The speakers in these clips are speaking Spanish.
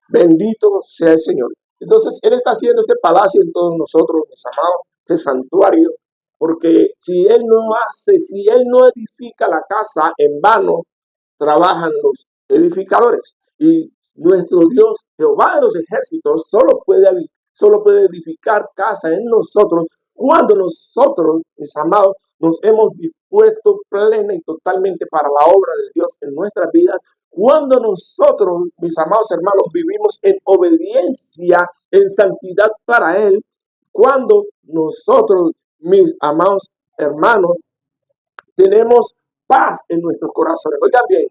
Bendito sea el Señor. Entonces, Él está haciendo ese palacio en todos nosotros, mis amados, ese santuario, porque si Él no edifica la casa, en vano trabajan los edificadores. Y nuestro Dios, Jehová de los ejércitos, solo puede edificar casa en nosotros cuando nosotros, mis amados, nos hemos dispuesto plena y totalmente para la obra de Dios en nuestras vidas. Cuando nosotros, mis amados hermanos, vivimos en obediencia, en santidad para Él, cuando nosotros, mis amados hermanos, tenemos paz en nuestros corazones. Oigan bien,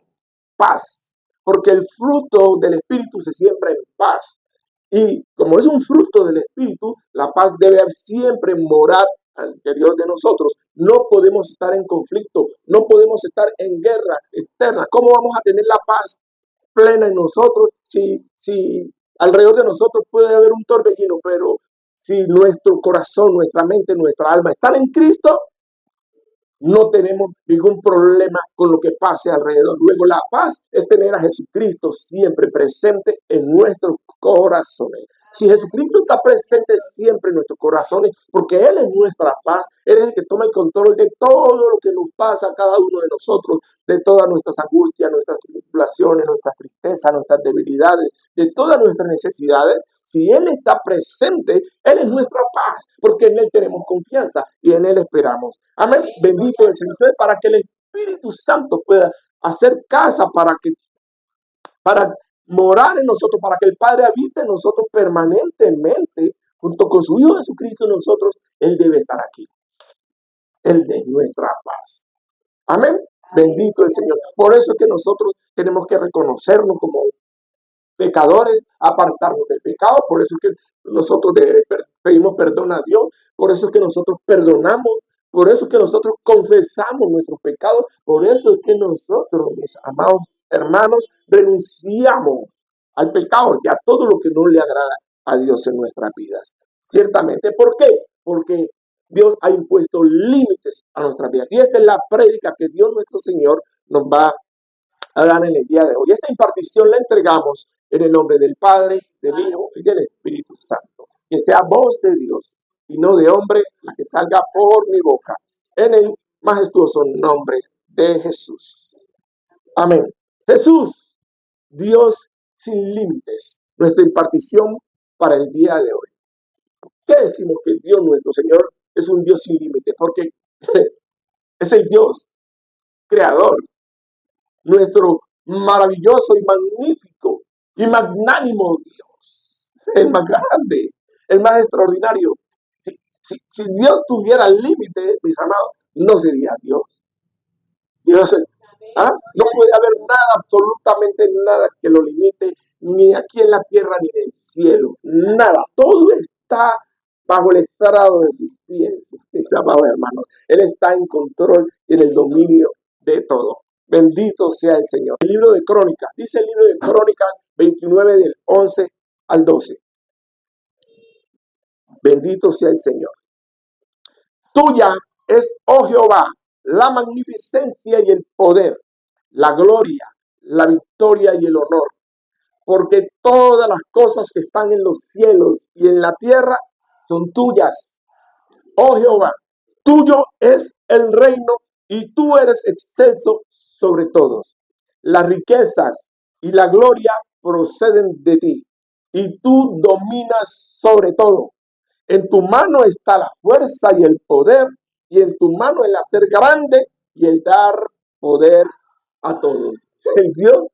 paz, porque el fruto del Espíritu se siembra en paz. Y como es un fruto del Espíritu, la paz debe siempre morar al interior de nosotros. No podemos estar en conflicto, no podemos estar en guerra externa. ¿Cómo vamos a tener la paz plena en nosotros si alrededor de nosotros puede haber un torbellino, pero si nuestro corazón, nuestra mente, nuestra alma están en Cristo, no tenemos ningún problema con lo que pase alrededor. Luego, la paz es tener a Jesucristo siempre presente en nuestros corazones. Si Jesucristo está presente siempre en nuestros corazones, porque Él es nuestra paz, Él es el que toma el control de todo lo que nos pasa a cada uno de nosotros, de todas nuestras angustias, nuestras tribulaciones, nuestras tristezas, nuestras debilidades, de todas nuestras necesidades. Si Él está presente, Él es nuestra paz, porque en Él tenemos confianza y en Él esperamos. Amén. Bendito el Señor. Para que el Espíritu Santo pueda hacer casa para morar en nosotros, para que el Padre habite en nosotros permanentemente, junto con su Hijo Jesucristo en nosotros, Él debe estar aquí. Él es nuestra paz. Amén. Bendito el Señor. Por eso es que nosotros tenemos que reconocernos como pecadores, apartarnos del pecado. Por eso es que nosotros pedimos perdón a Dios. Por eso es que nosotros perdonamos. Por eso es que nosotros confesamos nuestros pecados. Por eso es que nosotros, mis amados hermanos, renunciamos al pecado y a todo lo que no le agrada a Dios en nuestras vidas. Ciertamente. ¿Por qué? Porque Dios ha impuesto límites a nuestras vidas. Y esta es la prédica que Dios nuestro Señor nos va a dar en el día de hoy. Esta impartición la entregamos en el nombre del Padre, del Hijo y del Espíritu Santo. Que sea voz de Dios y no de hombre la que salga por mi boca. En el majestuoso nombre de Jesús. Amén. Jesús, Dios sin límites. Nuestra impartición para el día de hoy. ¿Qué decimos? Que Dios nuestro Señor es un Dios sin límites, porque es el Dios creador, nuestro maravilloso y magnífico y magnánimo Dios, el más grande, el más extraordinario. Si Dios tuviera límites, mis amados, no sería Dios. Dios, no puede haber nada, absolutamente nada que lo limite, ni aquí en la tierra ni en el cielo. Nada. Todo está bajo el estrado de sus pies, mis amados hermanos. Él está en control y en el dominio de todo. Bendito sea el Señor. El libro de Crónicas, dice el libro de Crónicas 29 del 11 al 12. Bendito sea el Señor. Tuya es, oh Jehová, la magnificencia y el poder, la gloria, la victoria y el honor, porque todas las cosas que están en los cielos y en la tierra son tuyas. Oh Jehová, tuyo es el reino y tú eres excelso sobre todos. Las riquezas y la gloria proceden de ti y tú dominas sobre todo. En tu mano está la fuerza y el poder, y en tu mano el hacer grande y el dar poder a todos. El Dios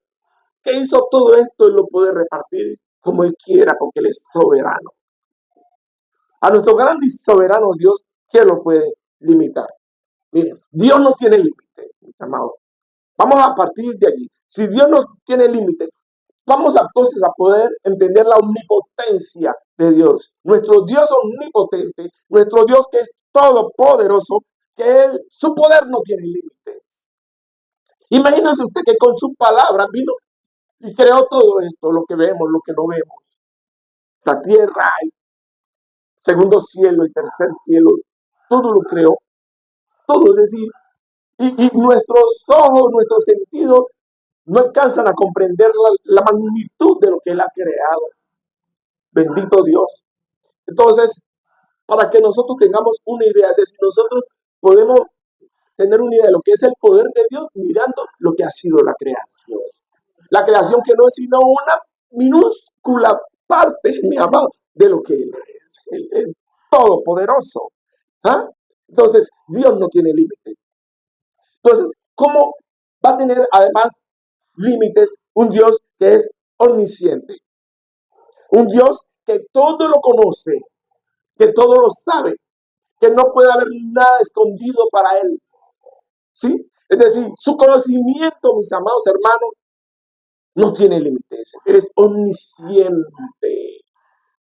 que hizo todo esto, Él lo puede repartir como Él quiera, porque Él es soberano. A nuestro grande y soberano Dios, ¿quién lo puede limitar? Miren, Dios no tiene límite, mis amados. Vamos a partir de allí. Si Dios no tiene límite, vamos entonces a poder entender la omnipotencia de Dios. Nuestro Dios omnipotente, nuestro Dios que es todopoderoso, que su poder no tiene límites. Imagínense usted que con su palabra vino y creó todo esto, lo que vemos, lo que no vemos. La tierra, el segundo cielo, el tercer cielo, todo lo creó. Todo, es decir, y nuestros ojos, nuestros sentidos no alcanzan a comprender la magnitud de lo que Él ha creado. Bendito Dios. Entonces, para que nosotros tengamos una idea de si nosotros podemos tener una idea de lo que es el poder de Dios mirando lo que ha sido la creación. La creación que no es sino una minúscula parte, mi amado, de lo que Él es. Él es todopoderoso. ¿Ah? Entonces, Dios no tiene límites. Entonces, ¿cómo va a tener además límites un Dios que es omnisciente? Un Dios que todo lo conoce, que todo lo sabe, que no puede haber nada escondido para Él. ¿Sí? Es decir, su conocimiento, mis amados hermanos, no tiene límites. Es omnisciente.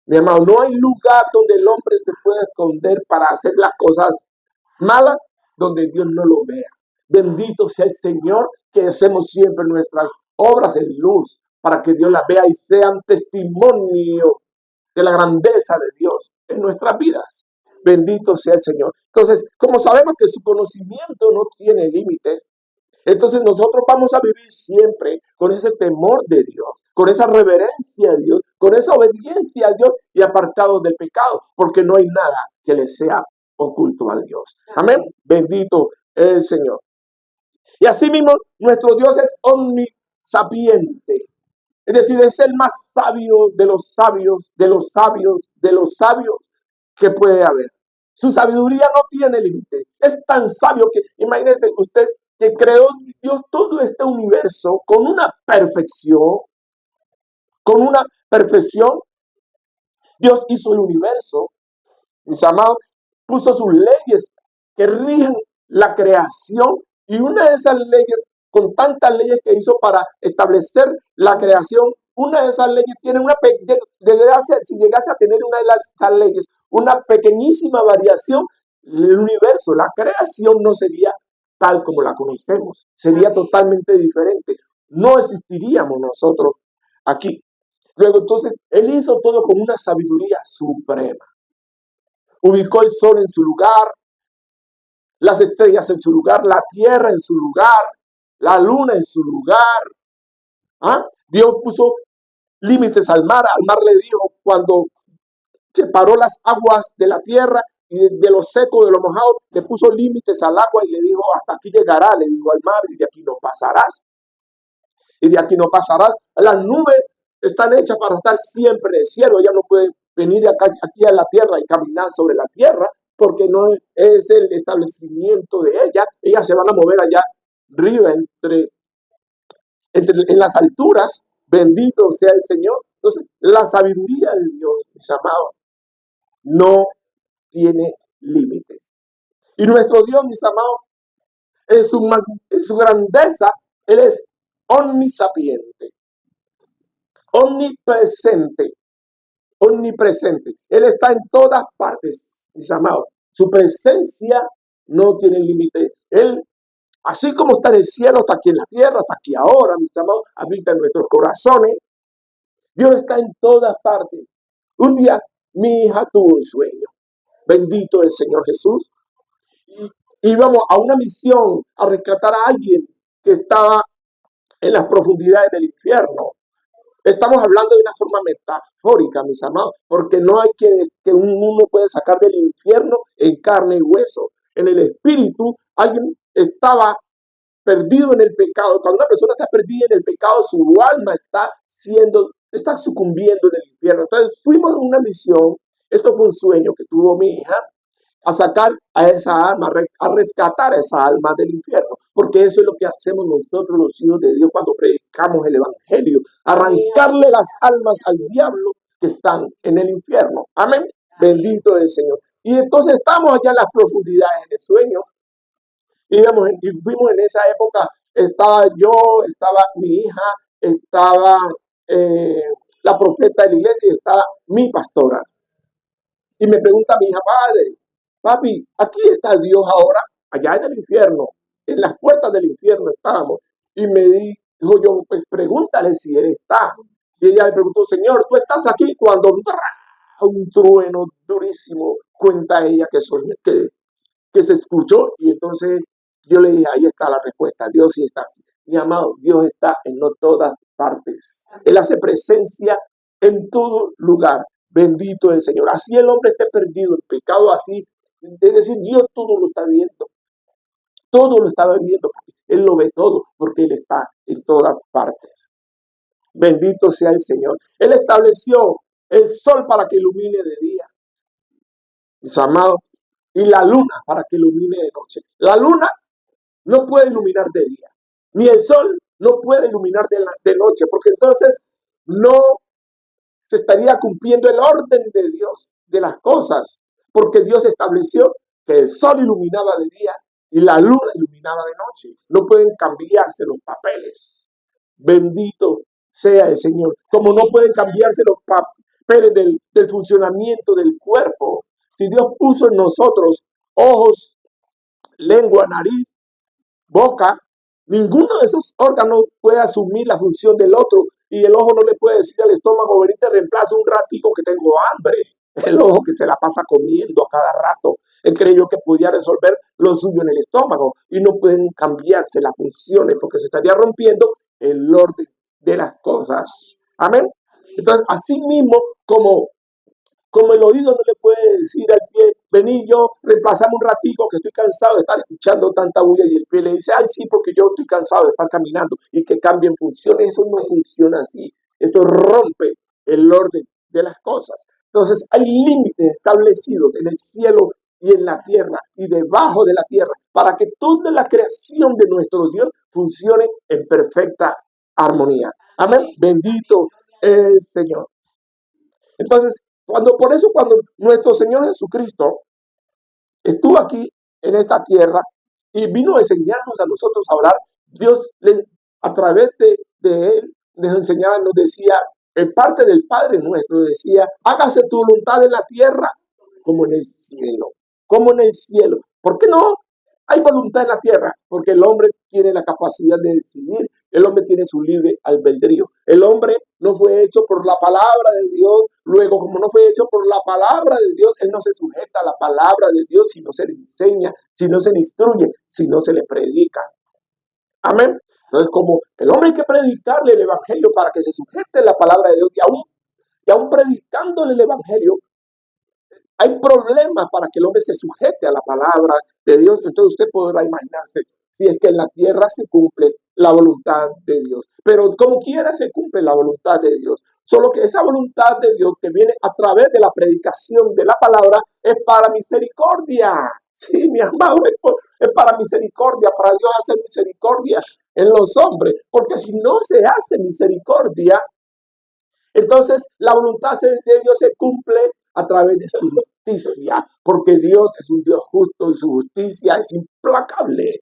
Mi amado, no hay lugar donde el hombre se pueda esconder para hacer las cosas malas donde Dios no lo vea. Bendito sea el Señor, que hacemos siempre nuestras obras en luz para que Dios las vea y sean testimonio de la grandeza de Dios en nuestras vidas. Bendito sea el Señor. Entonces, como sabemos que su conocimiento no tiene límites, entonces nosotros vamos a vivir siempre con ese temor de Dios, con esa reverencia a Dios, con esa obediencia a Dios y apartados del pecado, porque no hay nada que le sea oculto a Dios. Amén. Bendito el Señor. Y asimismo, nuestro Dios es omnisapiente. Es decir, es el más sabio de los sabios, de los sabios, de los sabios que puede haber. Su sabiduría no tiene límite. Es tan sabio que, imagínense usted, que creó Dios todo este universo con una perfección, con una perfección. Dios hizo el universo, mis amados, puso sus leyes que rigen la creación, y una de esas leyes, con tantas leyes que hizo para establecer la creación, una de esas leyes tiene una si llegase a tener una de esas leyes, una pequeñísima variación, el universo, la creación no sería tal como la conocemos, sería totalmente diferente. No existiríamos nosotros aquí. Luego, entonces, Él hizo todo con una sabiduría suprema. Ubicó el sol en su lugar, las estrellas en su lugar, la tierra en su lugar, la luna en su lugar. ¿Ah? Dios puso límites al mar le dijo cuando separó las aguas de la tierra y de lo seco, de lo mojado, le puso límites al agua y le dijo, hasta aquí llegará, le dijo al mar, y de aquí no pasarás. Y de aquí no pasarás. Las nubes están hechas para estar siempre en el cielo, ellas no pueden venir aquí a la tierra y caminar sobre la tierra, porque no es el establecimiento de ellas se van a mover allá arriba en las alturas. Bendito sea el Señor. Entonces, la sabiduría de Dios, mis amados, no tiene límites. Y nuestro Dios, mis amados, en su grandeza, Él es omnisapiente, omnipresente, omnipresente. Él está en todas partes, mis amados. Su presencia no tiene límite. Él, así como está en el cielo, está aquí en la tierra, está aquí ahora, mis amados, habita en nuestros corazones. Dios está en todas partes. Un día mi hija tuvo un sueño. Bendito el Señor Jesús. Y íbamos a una misión a rescatar a alguien que estaba en las profundidades del infierno. Estamos hablando de una forma metafórica, mis amados, porque no hay que uno puede sacar del infierno en carne y hueso. En el espíritu, alguien estaba perdido en el pecado. Cuando una persona está perdida en el pecado, su alma está sucumbiendo en el infierno. Entonces fuimos a una misión. Esto fue un sueño que tuvo mi hija, a sacar a esa alma, a rescatar a esa alma del infierno, porque eso es lo que hacemos nosotros los hijos de Dios cuando predicamos el evangelio, arrancarle las almas al diablo que están en el infierno. Amén. Bendito es el Señor. Y entonces estamos allá en las profundidades del sueño, y fuimos en esa época, estaba yo, estaba mi hija, estaba la profeta de la iglesia y estaba mi pastora. Y me pregunta mi hija, padre, papi, aquí está Dios ahora, allá en el infierno, en las puertas del infierno estábamos. Y me dijo yo, pues pregúntale si Él está. Y ella me preguntó, Señor, ¿tú estás aquí? Cuando un trueno durísimo, cuenta ella que se escuchó. Y entonces yo le dije, ahí está la respuesta, Dios sí está aquí. mi amado, Dios está en no todas partes. Él hace presencia en todo lugar. Bendito el Señor. Así el hombre esté perdido, el pecado así. Es decir, Dios todo lo está viendo. Todo lo está viendo. Él lo ve todo porque Él está en todas partes. Bendito sea el Señor. Él estableció el sol para que ilumine de día, mis amados, y la luna para que ilumine de noche. La luna no puede iluminar de día, ni el sol no puede iluminar de noche, porque entonces no se estaría cumpliendo el orden de Dios de las cosas, porque Dios estableció que el sol iluminaba de día y la luna iluminaba de noche. No pueden cambiarse los papeles. Bendito sea el Señor. Como no pueden cambiarse los papeles del funcionamiento del cuerpo. Si Dios puso en nosotros ojos, lengua, nariz, boca, ninguno de esos órganos puede asumir la función del otro. Y el ojo no le puede decir al estómago, venite, reemplazo un ratico que tengo hambre. El ojo que se la pasa comiendo a cada rato. Él creyó que podía resolver lo suyo en el estómago y no pueden cambiarse las funciones porque se estaría rompiendo el orden de las cosas. Amén. Entonces, así mismo como el oído no le puede decir al pie, vení, yo reemplazame un ratico que estoy cansado de estar escuchando tanta bulla, y el pie le dice, ay sí, porque yo estoy cansado de estar caminando, y que cambien funciones. Eso no funciona así. Eso rompe el orden de las cosas. Entonces hay límites establecidos en el cielo y en la tierra y debajo de la tierra para que toda la creación de nuestro Dios funcione en perfecta armonía. Amén. Bendito el Señor. Entonces, cuando nuestro Señor Jesucristo estuvo aquí en esta tierra y vino a enseñarnos a nosotros a orar, Dios a través de Él nos enseñaba, nos decía, en parte del Padre nuestro, decía, hágase tu voluntad en la tierra como en el cielo, como en el cielo. ¿Por qué no hay voluntad en la tierra? Porque el hombre tiene la capacidad de decidir, el hombre tiene su libre albedrío. El hombre no fue hecho por la palabra de Dios, luego como no fue hecho por la palabra de Dios, él no se sujeta a la palabra de Dios si no se le enseña, si no se le instruye, si no se le predica. Amén. Entonces, como el hombre hay que predicarle el evangelio para que se sujete a la palabra de Dios, y aún predicándole el evangelio, hay problemas para que el hombre se sujete a la palabra de Dios. Entonces usted podrá imaginarse si es que en la tierra se cumple la voluntad de Dios. Pero como quiera se cumple la voluntad de Dios. Solo que esa voluntad de Dios que viene a través de la predicación de la palabra es para misericordia. Sí, mi amado, es para misericordia, para Dios hacer misericordia en los hombres. Porque si no se hace misericordia, entonces la voluntad de Dios se cumple a través de su justicia, porque Dios es un Dios justo y su justicia es implacable.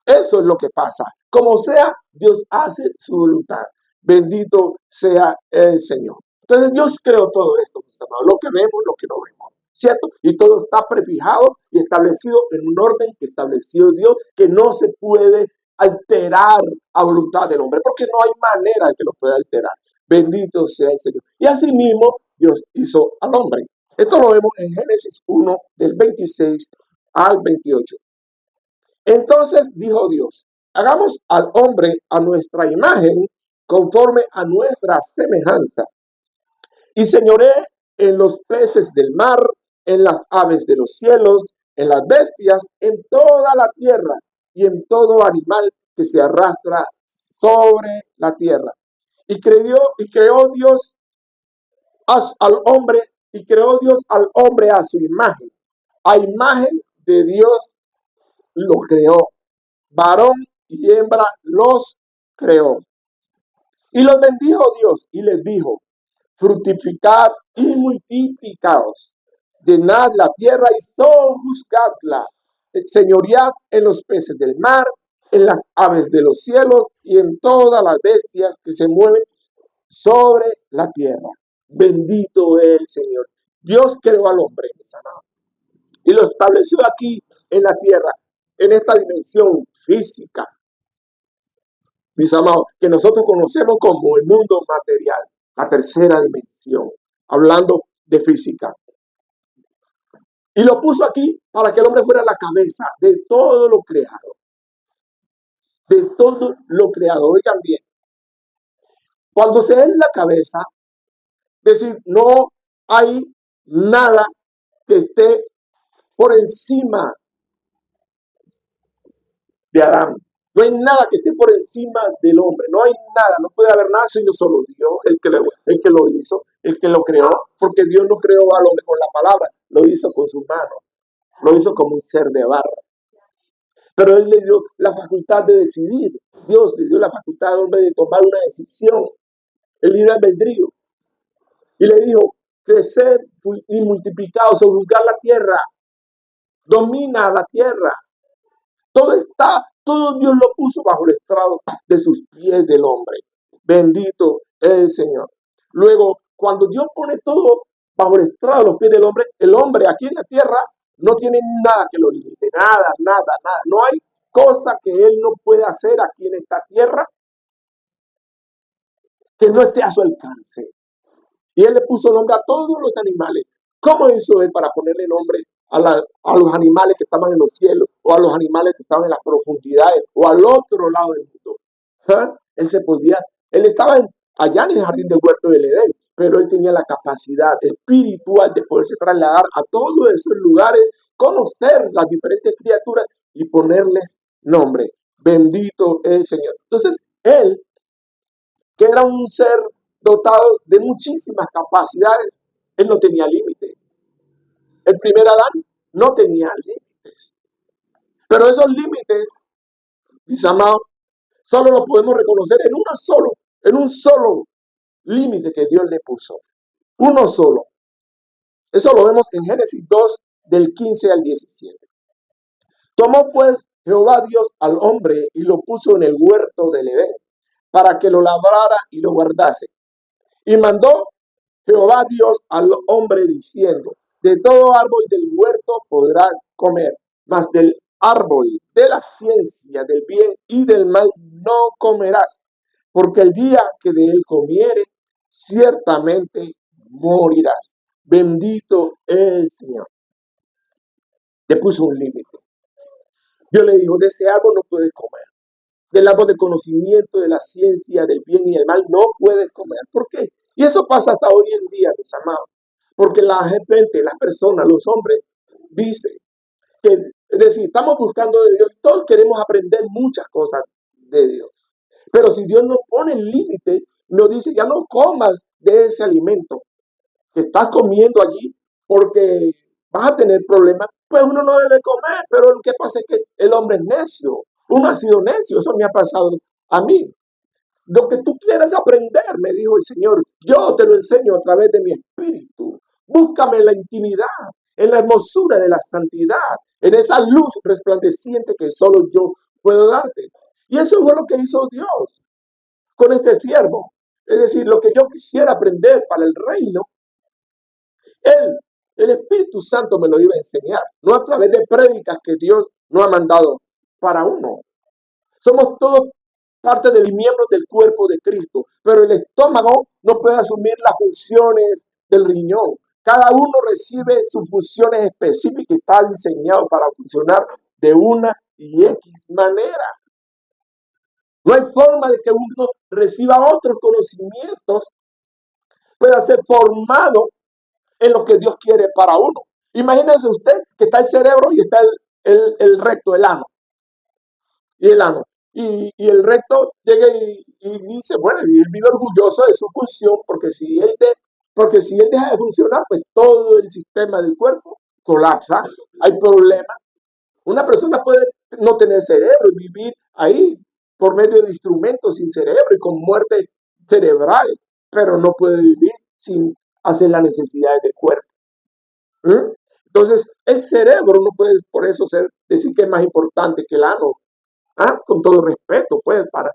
Eso es lo que pasa. Como sea, Dios hace su voluntad. Bendito sea el Señor. Entonces Dios creó todo esto, mis amados, lo que vemos, lo que no vemos, ¿cierto? Y todo está prefijado y establecido en un orden que estableció Dios, que no se puede alterar a voluntad del hombre, porque no hay manera de que lo pueda alterar. Bendito sea el Señor. Y así mismo Dios hizo al hombre. Esto lo vemos en Génesis 1, del 26 al 28. Entonces dijo Dios, hagamos al hombre a nuestra imagen, conforme a nuestra semejanza, y señoree en los peces del mar, en las aves de los cielos, en las bestias, en toda la tierra, y en todo animal que se arrastra sobre la tierra. Y creó Dios al hombre, y creó Dios al hombre a su imagen. A imagen de Dios lo creó. Varón y hembra los creó. Y los bendijo Dios y les dijo, fructificad y multiplicaos, llenad la tierra y sojuzgadla, señoread en los peces del mar, en las aves de los cielos y en todas las bestias que se mueven sobre la tierra. Bendito es el Señor. Dios creó al hombre, mis amados, y lo estableció aquí en la tierra, en esta dimensión física, mis amados, que nosotros conocemos como el mundo material, la tercera dimensión, hablando de física. Y lo puso aquí para que el hombre fuera la cabeza de todo lo creado. de todo lo creado. Oigan bien, cuando se es la cabeza, es decir, no hay nada que esté por encima de Adán. No hay nada que esté por encima del hombre. No hay nada, no puede haber nada sino solo Dios, el que lo hizo, el que lo creó, porque Dios no creó al hombre con la palabra, lo hizo con sus manos, lo hizo como un ser de barro. Pero Él le dio la facultad de decidir. Dios le dio la facultad al hombre de tomar una decisión, el libre albedrío. Y le dijo, crecer y multiplicaos, subjugar la tierra, domina la tierra. Todo Dios lo puso bajo el estrado de sus pies del hombre. Bendito es el Señor. Luego, cuando Dios pone todo bajo el estrado de los pies del hombre, el hombre aquí en la tierra no tiene nada que lo limite, nada, nada, nada. No hay cosa que él no pueda hacer aquí en esta tierra que no esté a su alcance. Y él le puso nombre a todos los animales. ¿Cómo hizo él para ponerle nombre a los animales que estaban en los cielos o a los animales que estaban en las profundidades o al otro lado del mundo? ¿Ah? Él estaba allá en el jardín del huerto del Edén, pero él tenía la capacidad espiritual de poderse trasladar a todos esos lugares, conocer las diferentes criaturas y ponerles nombre. Bendito es el Señor. Entonces, él, que era un ser dotado de muchísimas capacidades, él no tenía límites. El primer Adán no tenía límites. Pero esos límites, mis amados, solo los podemos reconocer en un solo límite que Dios le puso. Uno solo. Eso lo vemos en Génesis 2, del 15 al 17. Tomó pues Jehová Dios al hombre y lo puso en el huerto del Edén, para que lo labrara y lo guardase. Y mandó Jehová Dios al hombre diciendo, de todo árbol del huerto podrás comer, mas del árbol de la ciencia del bien y del mal no comerás, porque el día que de él comieres, ciertamente morirás. Bendito es el Señor. Le puso un límite. Dios le dijo, de ese árbol no puedes comer. Del árbol del conocimiento, de la ciencia, del bien y del mal, no puedes comer. ¿Por qué? Y eso pasa hasta hoy en día, mis amados. Porque la gente, las personas, los hombres, dicen que, es decir, estamos buscando de Dios, todos queremos aprender muchas cosas de Dios. Pero si Dios nos pone el límite, nos dice, ya no comas de ese alimento que estás comiendo allí, porque vas a tener problemas, pues uno no debe comer, pero lo que pasa es que el hombre es necio, uno ha sido necio, eso me ha pasado a mí. Lo que tú quieras aprender, me dijo el Señor, yo te lo enseño a través de mi espíritu. Búscame en la intimidad, en la hermosura de la santidad, en esa luz resplandeciente que solo yo puedo darte. Y eso fue lo que hizo Dios con este siervo. Es decir, lo que yo quisiera aprender para el reino, el Espíritu Santo me lo iba a enseñar, no a través de prédicas que Dios no ha mandado para uno. Somos todos parte de los miembros del cuerpo de Cristo, pero el estómago no puede asumir las funciones del riñón. Cada uno recibe sus funciones específicas y está diseñado para funcionar de una y X manera. No hay forma de que uno reciba otros conocimientos, pueda ser formado en lo que Dios quiere para uno. Imagínense usted que está el cerebro y está el recto, el ano. Y el ano. Y el recto llega y dice, bueno, y él vive orgulloso de su función, porque si él deja de funcionar, pues todo el sistema del cuerpo colapsa, hay problemas. Una persona puede no tener cerebro y vivir ahí por medio de instrumentos sin cerebro y con muerte cerebral, pero no puede vivir sin hacer las necesidades del cuerpo. ¿Mm? Entonces, el cerebro no puede por eso decir que es más importante que el ano. Con todo respeto, pues, para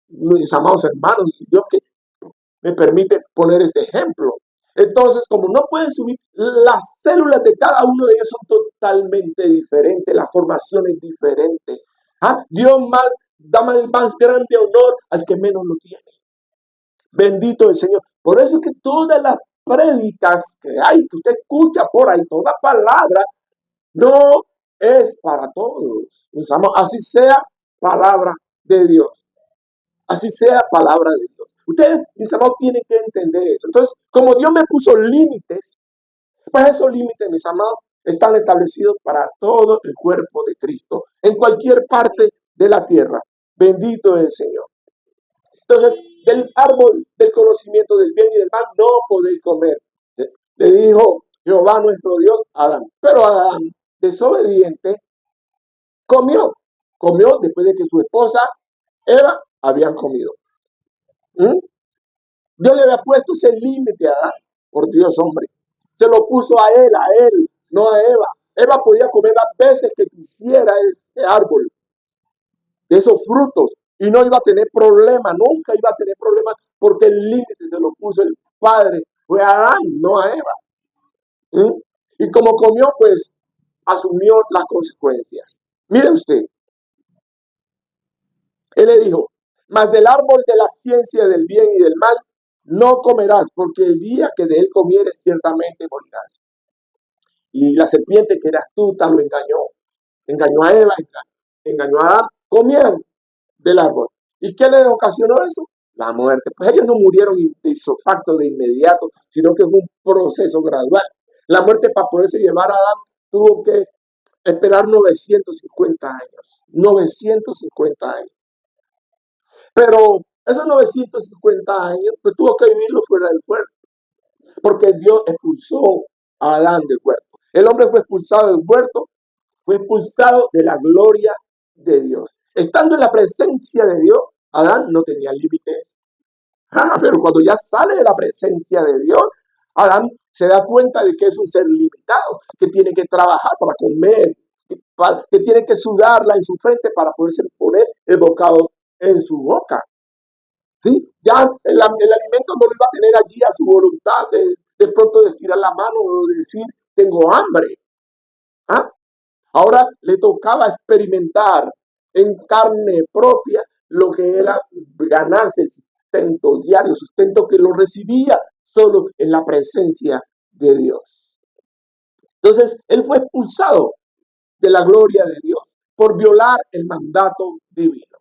mis amados hermanos, Dios que me permite poner este ejemplo. Entonces, como no pueden subir, las células de cada uno de ellos son totalmente diferentes, la formación es diferente. Dios da el más grande honor al que menos lo tiene. Bendito el Señor. Por eso es que todas las prédicas que hay, que usted escucha por ahí, toda palabra, no es para todos. Así sea palabra de Dios. Así sea palabra de Dios. Ustedes, mis amados, tienen que entender eso. Entonces, como Dios me puso límites, pues esos límites, mis amados, están establecidos para todo el cuerpo de Cristo, en cualquier parte de la tierra. Bendito es el Señor. Entonces, del árbol del conocimiento del bien y del mal no podéis comer. Le dijo Jehová nuestro Dios a Adán. Pero Adán, desobediente, comió después de que su esposa Eva habían comido. ¿Mm? Dios le había puesto ese límite a Adán. Por Dios, hombre. Se lo puso a él, no a Eva. Eva podía comer las veces que quisiera ese árbol, esos frutos, y no iba a tener problema, nunca iba a tener problema, porque el límite se lo puso el Padre. Fue a Adán, no a Eva. ¿Mm? Y como comió, pues asumió las consecuencias. Mire usted, él le dijo, mas del árbol de la ciencia del bien y del mal no comerás, porque el día que de él comieres ciertamente morirás. Y la serpiente, que era astuta, lo engañó a Eva, engañó a Adán, comieron del árbol. ¿Y qué le ocasionó eso? La muerte. Pues ellos no murieron ipso facto de inmediato, sino que fue un proceso gradual. La muerte, para poderse llevar a Adán, tuvo que esperar 950 años. 950 años. Pero esos 950 años, pues tuvo que vivirlo fuera del cuerpo, porque Dios expulsó a Adán del huerto. El hombre fue expulsado del huerto, fue expulsado de la gloria de Dios. Estando en la presencia de Dios, Adán no tenía límites. Pero cuando ya sale de la presencia de Dios, Adán se da cuenta de que es un ser limitado, que tiene que trabajar para comer, que tiene que sudarla en su frente para poderse poner el bocado en su boca. ¿Sí? Ya el alimento no lo iba a tener allí a su voluntad de pronto de estirar la mano o de decir, tengo hambre. ¿Ah? Ahora le tocaba experimentar en carne propia lo que era ganarse el sustento diario, sustento que lo recibía solo en la presencia de Dios. Entonces, él fue expulsado de la gloria de Dios por violar el mandato divino,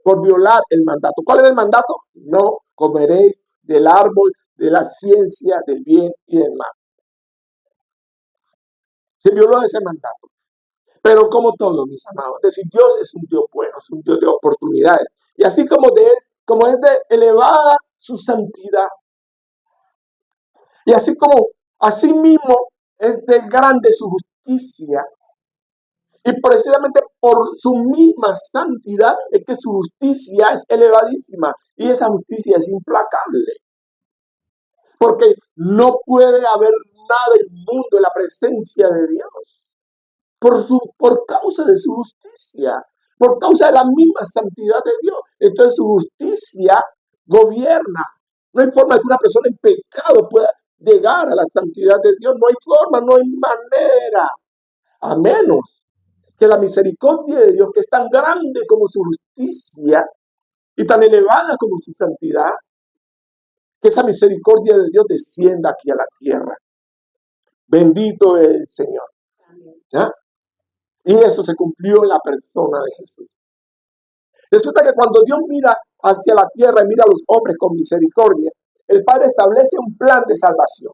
por violar el mandato. ¿Cuál era el mandato? No comeréis del árbol de la ciencia del bien y del mal. Se violó ese mandato. Pero como todos, mis amados, es decir, Dios es un Dios bueno, es un Dios de oportunidades. Y así como es de elevada su santidad, y así como así mismo es de grande su justicia, y precisamente por su misma santidad es que su justicia es elevadísima, y esa justicia es implacable. Porque no puede haber nada en el mundo en la presencia de Dios. Por causa de su justicia, por causa de la misma santidad de Dios. Entonces su justicia gobierna. No hay forma de que una persona en pecado pueda llegar a la santidad de Dios. No hay forma, no hay manera. A menos que la misericordia de Dios, que es tan grande como su justicia y tan elevada como su santidad, que esa misericordia de Dios descienda aquí a la tierra. Bendito es el Señor. ¿Ya? Y eso se cumplió en la persona de Jesús. Resulta que cuando Dios mira hacia la tierra y mira a los hombres con misericordia, el Padre establece un plan de salvación.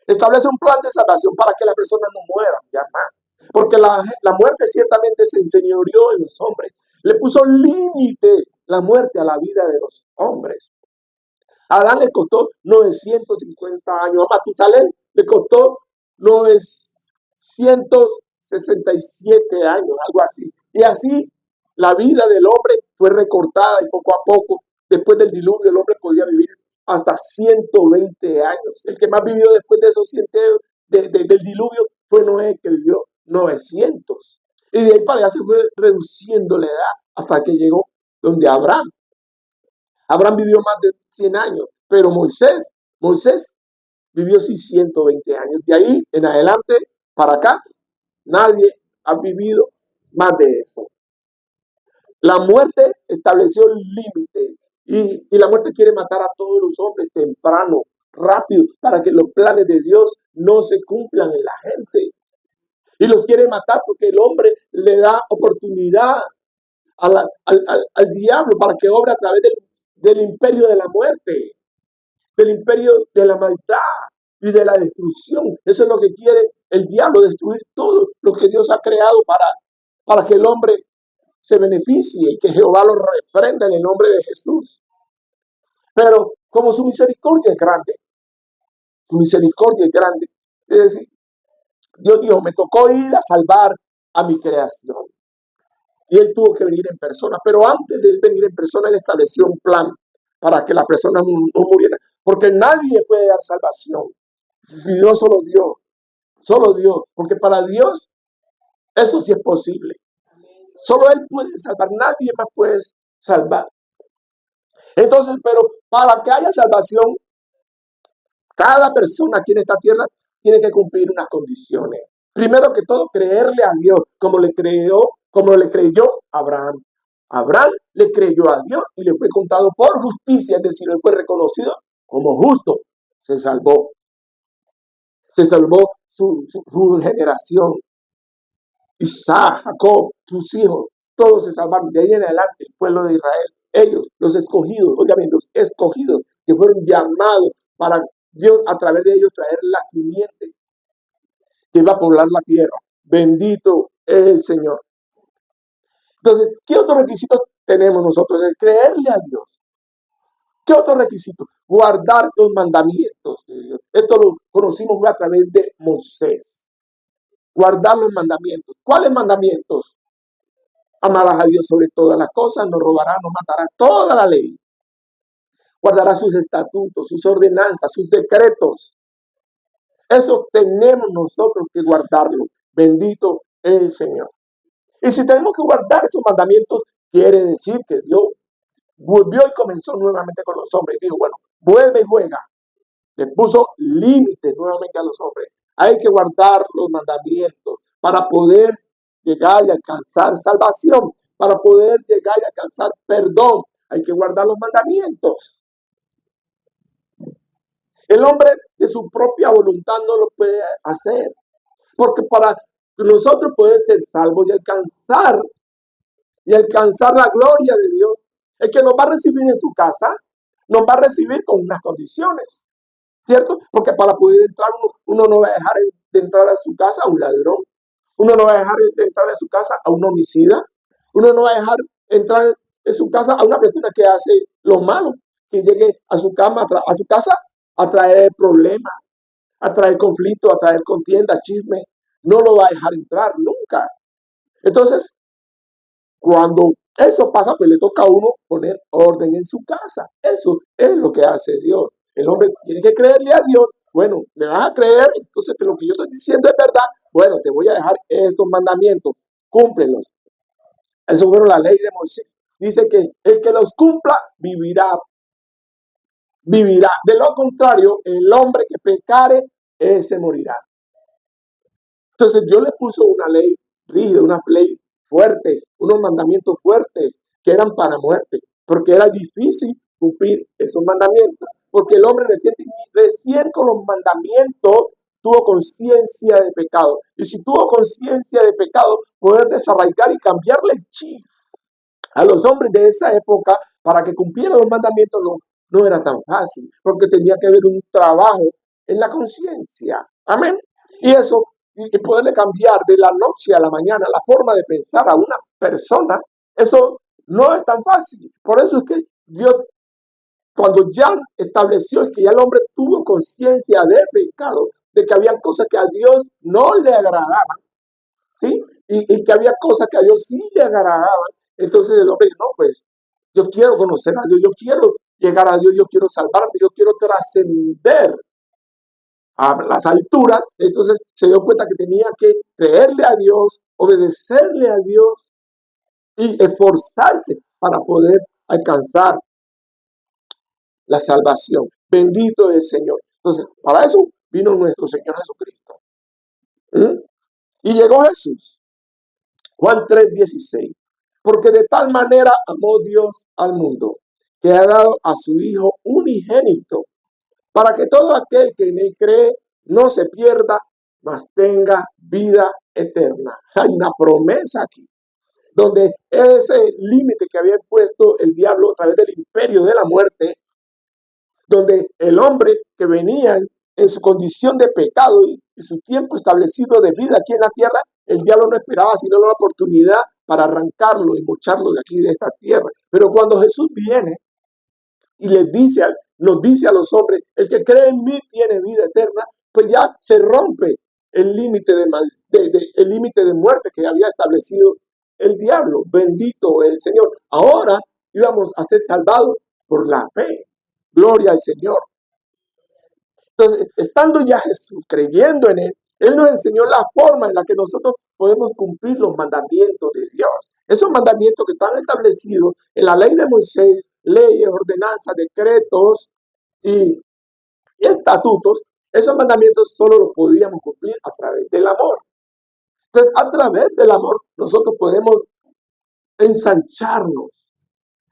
Establece un plan de salvación para que la persona no muera ya más. Porque la muerte ciertamente se enseñoreó en los hombres. Le puso límite la muerte a la vida de los hombres. A Adán le costó 950 años. A Matusalén le costó 967 años, algo así. Y así la vida del hombre fue recortada y poco a poco, después del diluvio, el hombre podía vivir hasta 120 años. El que más vivió después de esos 100 del diluvio fue Noé, que vivió 900. Y de ahí para allá se fue reduciendo la edad hasta que llegó donde Abraham. Abraham vivió más de 100 años, pero Moisés vivió sí 120 años. De ahí en adelante, para acá, nadie ha vivido más de eso. La muerte estableció el límite y la muerte quiere matar a todos los hombres temprano, rápido, para que los planes de Dios no se cumplan en la gente. Y los quiere matar porque el hombre le da oportunidad al diablo para que obre a través del imperio de la muerte, del imperio de la maldad y de la destrucción. Eso es lo que quiere el diablo, destruir todo lo que Dios ha creado para que el hombre se beneficie y que Jehová lo reprenda en el nombre de Jesús. Pero como su misericordia es grande, su misericordia es grande, es decir, Dios dijo, me tocó ir a salvar a mi creación. Y él tuvo que venir en persona, pero antes de él venir en persona, él estableció un plan para que la persona no muriera, porque nadie puede dar salvación, sino solo Dios, porque para Dios eso sí es posible. Solo Él puede salvar, nadie más puede salvar. Entonces, pero para que haya salvación, cada persona aquí en esta tierra tiene que cumplir unas condiciones. Primero que todo, creerle a Dios, como le creyó Abraham. Abraham le creyó a Dios y le fue contado por justicia, es decir, él fue reconocido como justo. Se salvó. Se salvó su generación. Isaac, Jacob, sus hijos, todos se salvaron. De ahí en adelante, el pueblo de Israel, ellos, los escogidos, oigan, los escogidos que fueron llamados para Dios a través de ellos traer la simiente que iba a poblar la tierra. Bendito es el Señor. Entonces, ¿qué otros requisitos tenemos nosotros? El creerle a Dios. ¿Qué otro requisito? Guardar los mandamientos de Dios. Esto lo conocimos a través de Moisés. Guardar los mandamientos. ¿Cuáles mandamientos? Amarás a Dios sobre todas las cosas, no robarás, no matarás, toda la ley. Guardarás sus estatutos, sus ordenanzas, sus decretos. Eso tenemos nosotros que guardarlo. Bendito es el Señor. Y si tenemos que guardar esos mandamientos, quiere decir que Dios volvió y comenzó nuevamente con los hombres. Dijo, bueno, vuelve y juega. Le puso límites nuevamente a los hombres. Hay que guardar los mandamientos para poder llegar y alcanzar salvación, para poder llegar y alcanzar perdón. Hay que guardar los mandamientos. El hombre de su propia voluntad no lo puede hacer, porque para nosotros poder ser salvos y alcanzar la gloria de Dios, el que nos va a recibir en su casa, nos va a recibir con unas condiciones, ¿cierto? Porque para poder entrar, uno no va a dejar de entrar a su casa a un ladrón, uno no va a dejar de entrar a su casa a un homicida, uno no va a dejar de entrar en su casa a una persona que hace lo malo, que llegue a su casa a traer problemas, a traer conflicto, a traer contienda, chisme. No lo va a dejar entrar nunca. Entonces, cuando eso pasa, pues le toca a uno poner orden en su casa. Eso es lo que hace Dios. El hombre tiene que creerle a Dios. Bueno, me vas a creer, entonces que lo que yo estoy diciendo es verdad. Bueno, te voy a dejar estos mandamientos. Cúmplelos. Eso fue la ley de Moisés. Dice que el que los cumpla vivirá. Vivirá. De lo contrario, el hombre que pecare, ese morirá. Entonces Dios le puso una ley rígida, una ley fuerte, unos mandamientos fuertes que eran para muerte, porque era difícil cumplir esos mandamientos, porque el hombre recién con los mandamientos tuvo conciencia de pecado. Y si tuvo conciencia de pecado, poder desarraigar y cambiarle el chip a los hombres de esa época para que cumplieran los mandamientos no era tan fácil, porque tenía que haber un trabajo en la conciencia. Amén. Y eso, y poderle cambiar de la noche a la mañana la forma de pensar a una persona, eso no es tan fácil. Por eso es que Dios, cuando ya estableció que ya el hombre tuvo conciencia de pecado, de que había cosas que a Dios no le agradaban, ¿sí? Y que había cosas que a Dios sí le agradaban, entonces el hombre dijo, no, pues yo quiero conocer a Dios, yo quiero llegar a Dios, yo quiero salvarme, yo quiero trascender a las alturas. Entonces se dio cuenta que tenía que creerle a Dios, obedecerle a Dios y esforzarse para poder alcanzar la salvación. Bendito es el Señor. Entonces, para eso vino nuestro Señor Jesucristo. Y llegó Jesús. Juan 3:16. Porque de tal manera amó Dios al mundo, que ha dado a su Hijo unigénito, para que todo aquel que en él cree no se pierda, mas tenga vida eterna. Hay una promesa aquí. donde ese límite que había puesto el diablo a través del imperio de la muerte, donde el hombre que venía en su condición de pecado y su tiempo establecido de vida aquí en la tierra, el diablo no esperaba sino una oportunidad para arrancarlo y mocharlo de aquí, de esta tierra. Pero cuando Jesús viene y nos dice a los hombres, el que cree en mí tiene vida eterna, pues ya se rompe el límite el límite de muerte que había establecido el diablo. Bendito el Señor. Ahora íbamos a ser salvados por la fe. Gloria al Señor. Entonces, estando ya Jesús, creyendo en Él nos enseñó la forma en la que nosotros podemos cumplir los mandamientos de Dios. Esos mandamientos que están establecidos en la ley de Moisés, leyes, ordenanzas, decretos y estatutos, esos mandamientos solo los podíamos cumplir a través del amor. Entonces, a través del amor, nosotros podemos ensancharnos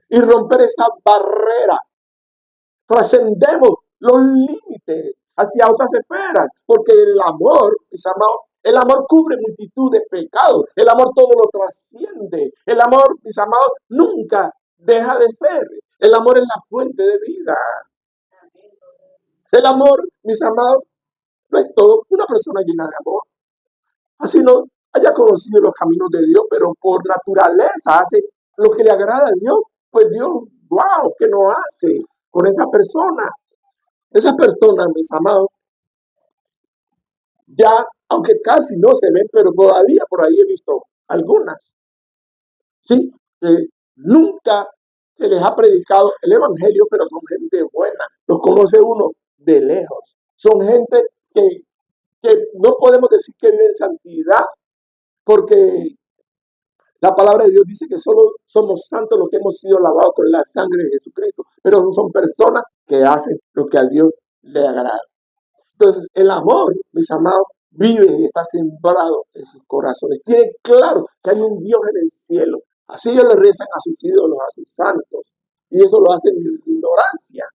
y romper esa barrera. Trascendemos los límites hacia otras esferas, porque el amor, mis amados, el amor cubre multitud de pecados, el amor todo lo trasciende, el amor, mis amados, nunca deja de ser, el amor es la fuente de vida. El amor, mis amados, no es todo. Una persona llena de amor, así no haya conocido los caminos de Dios, pero por naturaleza hace lo que le agrada a Dios, pues Dios, wow, ¿qué no hace con esa persona? Esas personas, mis amados, ya, aunque casi no se ven, pero todavía por ahí he visto algunas, ¿sí? Nunca se les ha predicado el evangelio, pero son gente buena, los conoce uno de lejos. Son gente que no podemos decir que vive en santidad, porque la palabra de Dios dice que solo somos santos los que hemos sido lavados con la sangre de Jesucristo, pero son personas que hacen lo que a Dios le agrada. Entonces, el amor, mis amados, vive y está sembrado en sus corazones. Tienen claro que hay un Dios en el cielo. Así ellos le rezan a sus ídolos, a sus santos. Y eso lo hacen en ignorancia.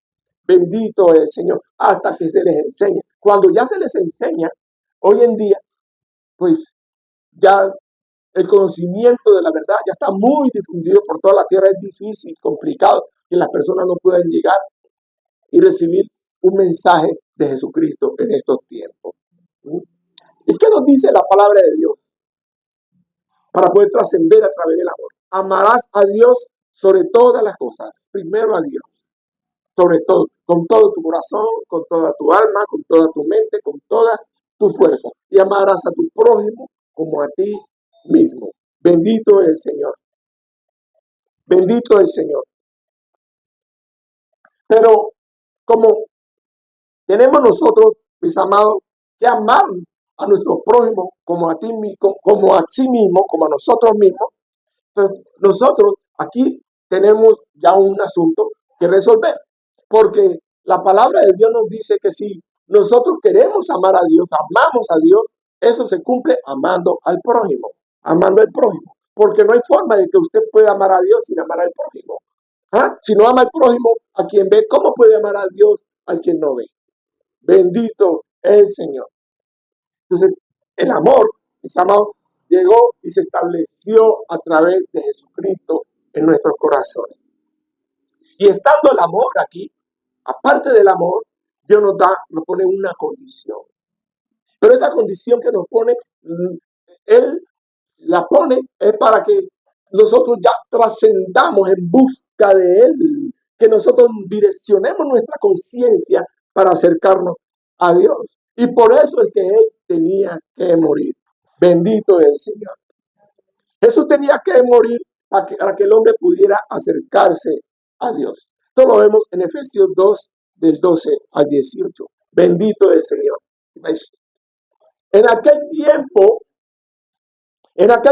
Bendito es el Señor, hasta que se les enseña. Cuando ya se les enseña, hoy en día, pues ya el conocimiento de la verdad ya está muy difundido por toda la tierra. Es difícil, complicado, que las personas no puedan llegar y recibir un mensaje de Jesucristo en estos tiempos. ¿Y qué nos dice la palabra de Dios? Para poder trascender a través del amor. Amarás a Dios sobre todas las cosas. Primero a Dios. Sobre todo, con todo tu corazón, con toda tu alma, con toda tu mente, con toda tu fuerza. Y amarás a tu prójimo como a ti mismo. Bendito es el Señor. Bendito es el Señor. Pero como tenemos nosotros, mis amados, que amar a nuestros prójimos como a sí mismo, como a nosotros mismos. Entonces, nosotros aquí tenemos ya un asunto que resolver, porque la palabra de Dios nos dice que si nosotros queremos amar a Dios, amamos a Dios, eso se cumple amando al prójimo, porque no hay forma de que usted pueda amar a Dios sin amar al prójimo. Si no ama al prójimo, a quien ve, ¿cómo puede amar a Dios a quien no ve? Bendito es el Señor. Entonces, el amor, mis amados, llegó y se estableció a través de Jesucristo en nuestros corazones. Y estando el amor aquí, aparte del amor, Dios nos pone una condición. Pero esta condición que nos pone, Él la pone es para que nosotros ya trascendamos en busca de Él, que nosotros direccionemos nuestra conciencia para acercarnos a Dios. Y por eso es que Él tenía que morir. Bendito es el Señor. Jesús tenía que morir para que el hombre pudiera acercarse a Dios. Esto lo vemos en Efesios 2, del 12 al 18. Bendito es el Señor. En aquel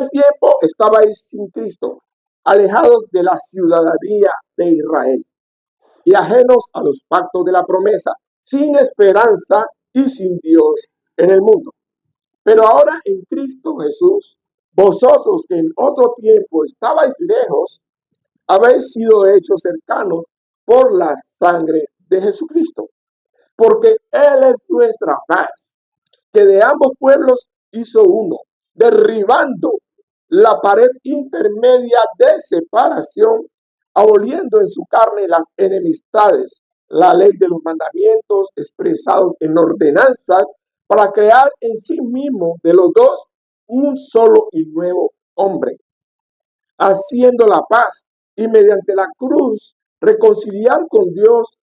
tiempo estabais sin Cristo, alejados de la ciudadanía de Israel y ajenos a los pactos de la promesa, sin esperanza y sin Dios en el mundo. Pero ahora en Cristo Jesús, vosotros que en otro tiempo estabais lejos, habéis sido hechos cercanos por la sangre de Jesucristo, porque Él es nuestra paz, que de ambos pueblos hizo uno, derribando la pared intermedia de separación, aboliendo en su carne las enemistades, la ley de los mandamientos expresados en ordenanzas, para crear en sí mismo de los dos un solo y nuevo hombre, haciendo la paz y mediante la cruz reconciliar con Dios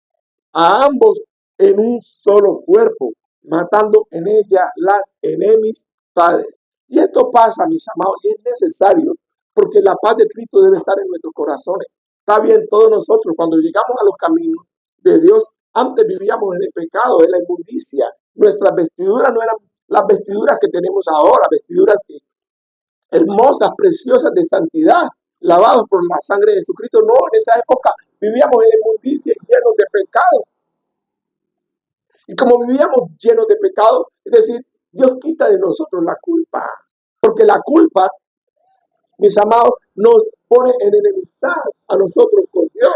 a ambos en un solo cuerpo, matando en ella las enemistades. Y esto pasa, mis amados, y es necesario, porque la paz de Cristo debe estar en nuestros corazones. Está bien, todos nosotros, cuando llegamos a los caminos de Dios, antes vivíamos en el pecado, en la inmundicia. Nuestras vestiduras no eran las vestiduras que tenemos ahora, vestiduras hermosas, preciosas de santidad, lavados por la sangre de Jesucristo. No, en esa época vivíamos en la inmundicia y llenos de pecado. Y como vivíamos llenos de pecado, es decir, Dios quita de nosotros la culpa. Porque la culpa, mis amados, nos pone en enemistad a nosotros con Dios.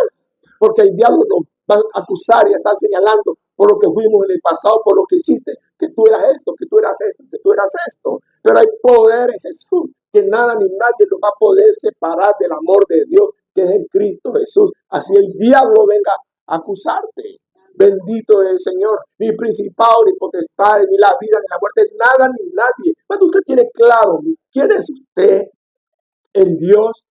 Porque el diablo nos va a acusar y a estar señalando por lo que fuimos en el pasado, por lo que hiciste, que tú eras esto, que tú eras esto, que tú eras esto. Pero hay poder en Jesús, que nada ni nadie nos va a poder separar del amor de Dios, que es en Cristo Jesús. Así el diablo venga a acusarte. Bendito es el Señor, ni principado, ni potestad, ni la vida, ni la muerte, nada, ni nadie. Cuando usted tiene claro quién es usted en Dios,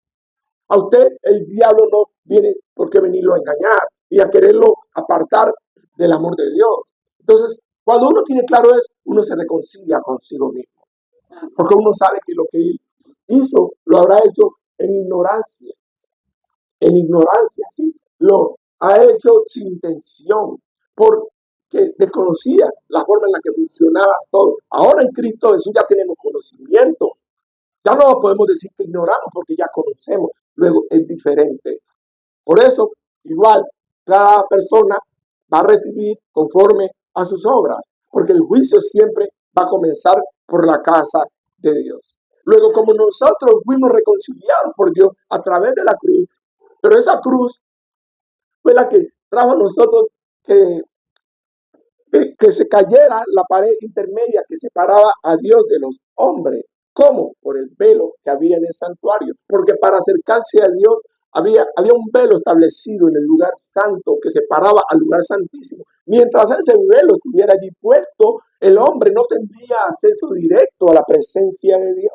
a usted el diablo no viene por qué venirlo a engañar y a quererlo apartar del amor de Dios. Entonces, cuando uno tiene claro eso, uno se reconcilia consigo mismo. Porque uno sabe que lo que él hizo lo habrá hecho en ignorancia, ¿sí? Lo ha hecho sin intención, porque desconocía la forma en la que funcionaba todo. Ahora en Cristo Jesús ya tenemos conocimiento. Ya no podemos decir que ignoramos porque ya conocemos. Luego es diferente. Por eso, igual, cada persona va a recibir conforme a sus obras, porque el juicio siempre va a comenzar por la casa de Dios. Luego, como nosotros fuimos reconciliados por Dios a través de la cruz, pero esa cruz fue la que trajo a nosotros que, que se cayera la pared intermedia que separaba a Dios de los hombres. ¿Cómo? Por el velo que había en el santuario. Porque para acercarse a Dios había un velo establecido en el lugar santo que separaba al lugar santísimo. Mientras ese velo estuviera allí puesto, el hombre no tendría acceso directo a la presencia de Dios.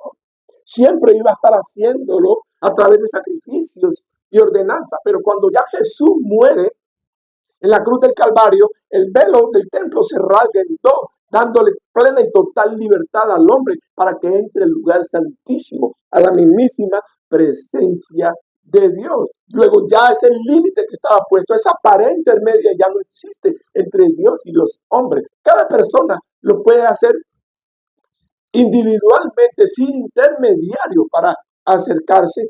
Siempre iba a estar haciéndolo a través de sacrificios y ordenanzas. Pero cuando ya Jesús muere en la cruz del Calvario, el velo del templo se rasga en dos, dándole plena y total libertad al hombre para que entre al lugar santísimo, a la mismísima presencia de Dios. Luego ya ese límite que estaba puesto, esa pared intermedia ya no existe entre Dios y los hombres. Cada persona lo puede hacer individualmente, sin intermediario, para acercarse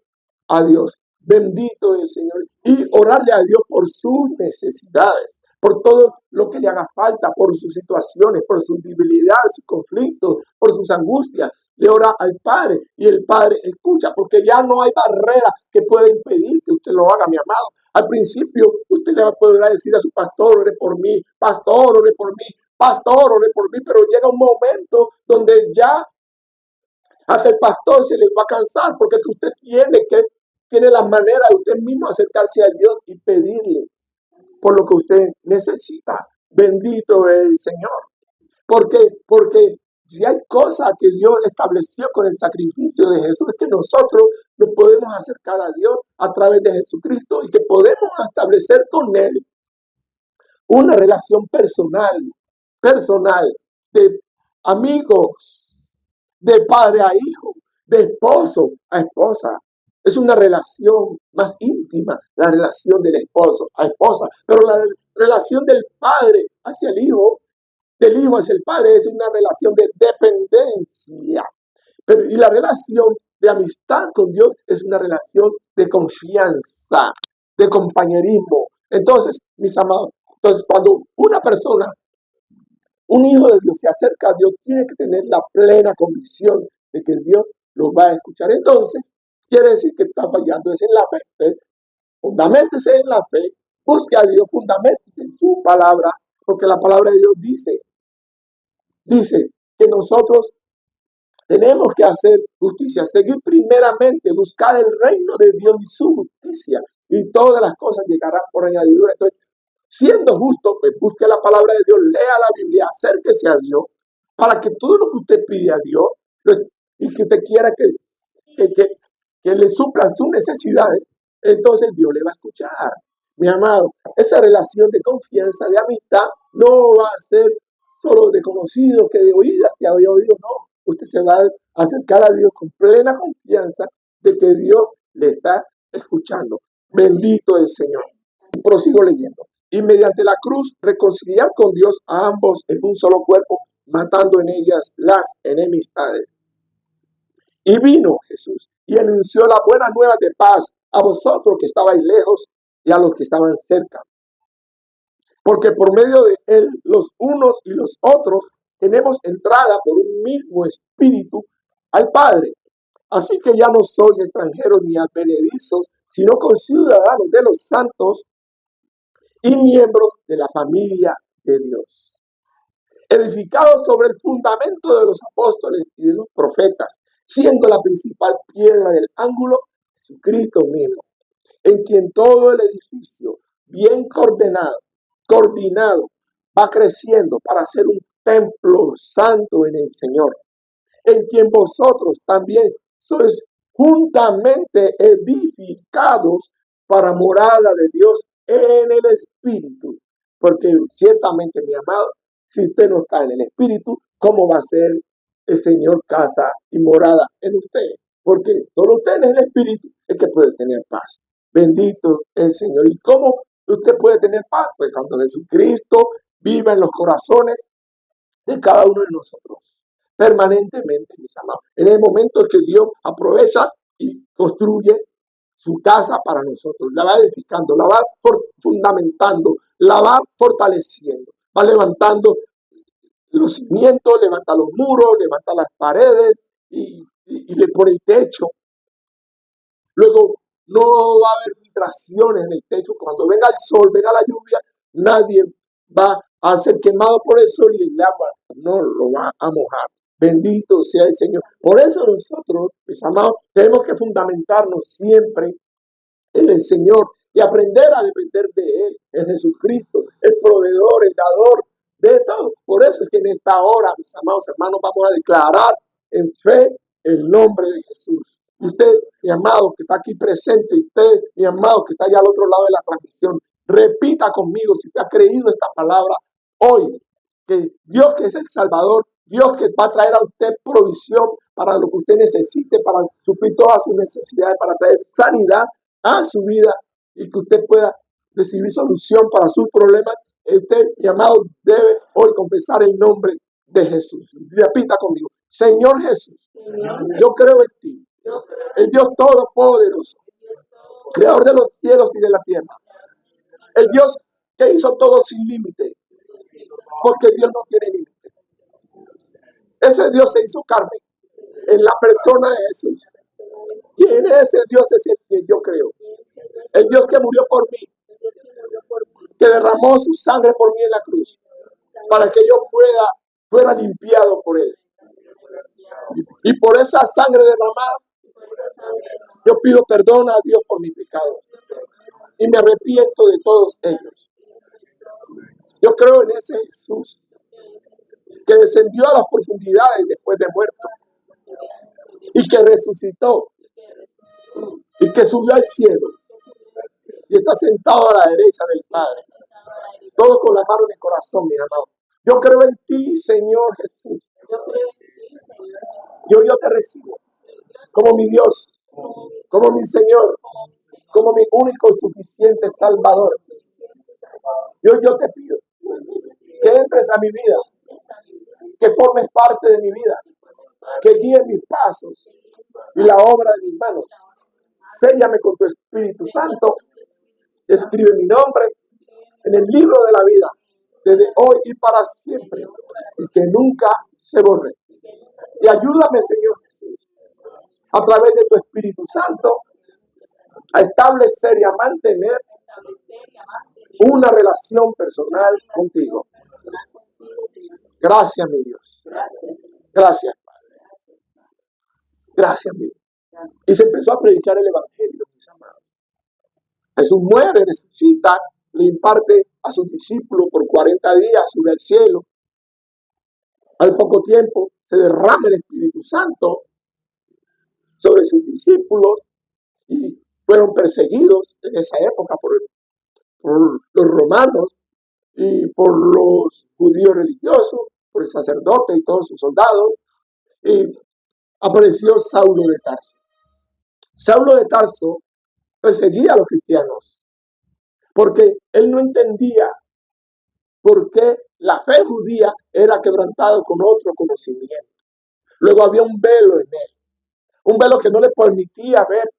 a Dios. Bendito es el Señor. Y orarle a Dios por sus necesidades, por todo lo que le haga falta, por sus situaciones, por sus debilidades, sus conflictos, por sus angustias. Le ora al Padre y el Padre escucha, porque ya no hay barrera que pueda impedir que usted lo haga, mi amado. Al principio usted le va a poder decir a su pastor, ore por mí, pastor, ore por mí, pastor, ore por mí, pero llega un momento donde ya hasta el pastor se les va a cansar, porque usted tiene la manera de usted mismo acercarse a Dios y pedirle por lo que usted necesita. Bendito es el Señor. Porque si hay cosas que Dios estableció con el sacrificio de Jesús, es que nosotros nos podemos acercar a Dios a través de Jesucristo y que podemos establecer con Él una relación personal, de amigos, de padre a hijo, de esposo a esposa. Es una relación más íntima, la relación del esposo a esposa, pero la relación del padre hacia el hijo, del hijo hacia el padre, es una relación de dependencia. Y la relación de amistad con Dios es una relación de confianza, de compañerismo. Entonces, mis amados, cuando una persona, un hijo de Dios se acerca a Dios, tiene que tener la plena convicción de que Dios lo va a escuchar. Entonces, quiere decir que está fallando es en la fe. Fundamentese en la fe, busque a Dios, fundamentese en su palabra, porque la palabra de Dios dice que nosotros Tenemos que hacer justicia, seguir primeramente, buscar el reino de Dios y su justicia, y todas las cosas llegarán por añadidura. Entonces, siendo justo, pues busque la palabra de Dios, lea la Biblia, acérquese a Dios, para que todo lo que usted pide a Dios y que usted quiera que, que, que le suplan sus necesidades, entonces Dios le va a escuchar. Mi amado, esa relación de confianza, de amistad, no va a ser solo de conocido, que de oídas, que había oído, no. Usted se va a acercar a Dios con plena confianza de que Dios le está escuchando. Bendito el Señor. Prosigo leyendo. Y mediante la cruz reconciliar con Dios a ambos en un solo cuerpo, matando en ellas las enemistades. Y vino Jesús y anunció la buena nueva de paz a vosotros que estabais lejos y a los que estaban cerca. Porque por medio de él, los unos y los otros, tenemos entrada por un mismo espíritu al Padre. Así que ya no sois extranjeros ni advenedizos, sino conciudadanos de los santos y miembros de la familia de Dios, edificados sobre el fundamento de los apóstoles y de los profetas, siendo la principal piedra del ángulo Jesucristo mismo, en quien todo el edificio, bien coordinado, va creciendo para ser un templo santo en el Señor, en quien vosotros también sois juntamente edificados para morada de Dios en el Espíritu. Porque ciertamente, mi amado, si usted no está en el Espíritu, ¿cómo va a ser el Señor casa y morada en usted? Porque solo usted en el Espíritu es que puede tener paz. Bendito el Señor. ¿Y cómo usted puede tener paz? Pues cuando Jesucristo viva en los corazones de cada uno de nosotros, permanentemente, mis amados. En el momento que Dios aprovecha y construye su casa para nosotros, la va edificando, la va fundamentando, la va fortaleciendo, va levantando los cimientos, levanta los muros, levanta las paredes y le pone el techo. Luego no va a haber filtraciones en el techo. Cuando venga el sol, venga la lluvia, nadie va a ser quemado por el sol y el agua no lo va a mojar. Bendito sea el Señor. Por eso nosotros, mis amados, tenemos que fundamentarnos siempre en el Señor y aprender a depender de Él, en Jesucristo, el proveedor, el dador de todo. Por eso es que en esta hora, mis amados hermanos, vamos a declarar en fe el nombre de Jesús. Y usted, mi amado, que está aquí presente, y usted, mi amado, que está allá al otro lado de la transmisión, repita conmigo si usted ha creído esta palabra hoy, que Dios, que es el Salvador, Dios que va a traer a usted provisión para lo que usted necesite, para suplir todas sus necesidades, para traer sanidad a su vida y que usted pueda recibir solución para sus problemas. Usted, mi amado, debe hoy confesar el nombre de Jesús. Repita conmigo: Señor Jesús, yo creo en ti, el Dios todopoderoso, creador de los cielos y de la tierra, el Dios que hizo todo sin límite, porque Dios no tiene límite. Ese Dios se hizo carne en la persona de Jesús, y en ese Dios es el que yo creo, el Dios que murió por mí, que derramó su sangre por mí en la cruz, para que yo fuera limpiado por él. Y por esa sangre derramada, yo pido perdón a Dios por mis pecados y me arrepiento de todos ellos. Yo creo en ese Jesús que descendió a las profundidades después de muerto y que resucitó y que subió al cielo y está sentado a la derecha del Padre. Todo con la mano en el corazón, mi amado. Yo creo en ti, Señor Jesús. Yo te recibo como mi Dios, como mi Señor, como mi único y suficiente Salvador. Yo te pido que entres a mi vida, que formes parte de mi vida, que guíes mis pasos y la obra de mis manos. Séllame con tu Espíritu Santo, escribe mi nombre en el libro de la vida, desde hoy y para siempre, y que nunca se borre. Y ayúdame, Señor Jesús, a través de tu Espíritu Santo, a establecer y a mantener una relación personal contigo. Gracias, mi Dios. Gracias, Padre. Gracias, amigo. Y se empezó a predicar el evangelio, mis amados. Jesús muere, resucita, le imparte a sus discípulos por 40 días, sube al cielo. Al poco tiempo se derrama el Espíritu Santo sobre sus discípulos y fueron perseguidos en esa época por los romanos y por los judíos religiosos, por el sacerdote y todos sus soldados. Y apareció Saulo de Tarso. Saulo de Tarso perseguía a los cristianos porque él no entendía por qué la fe judía era quebrantada con otro conocimiento. Luego había un velo en él, un velo que no le permitía ver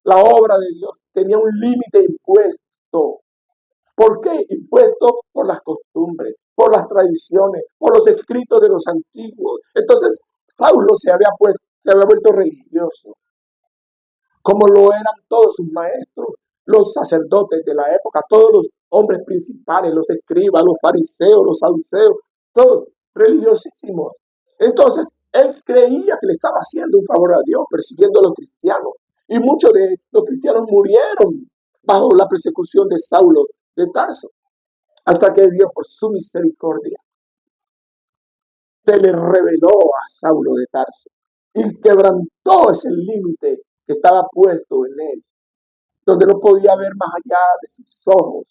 la obra de Dios, tenía un límite impuesto. ¿Por qué? Impuesto por las costumbres, por las tradiciones, por los escritos de los antiguos. Entonces, Saulo se había vuelto religioso, como lo eran todos sus maestros, los sacerdotes de la época, todos los hombres principales, los escribas, los fariseos, los saduceos, todos religiosísimos. Entonces, él creía que le estaba haciendo un favor a Dios, persiguiendo a los cristianos. Y muchos de los cristianos murieron bajo la persecución de Saulo de Tarso, hasta que Dios, por su misericordia, se le reveló a Saulo de Tarso y quebrantó ese límite que estaba puesto en él, donde no podía ver más allá de sus ojos,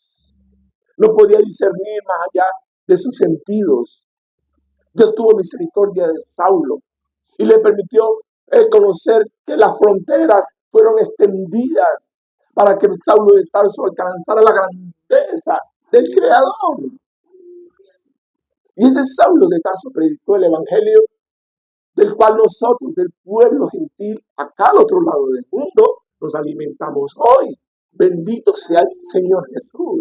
no podía discernir más allá de sus sentidos. Dios tuvo misericordia de Saulo y le permitió conocer que las fronteras fueron extendidas para que Saulo de Tarso alcanzara la grandeza del Creador. Y ese Saulo de Tarso predicó el evangelio del cual nosotros, del pueblo gentil, acá al otro lado del mundo, nos alimentamos hoy. Bendito sea el Señor Jesús.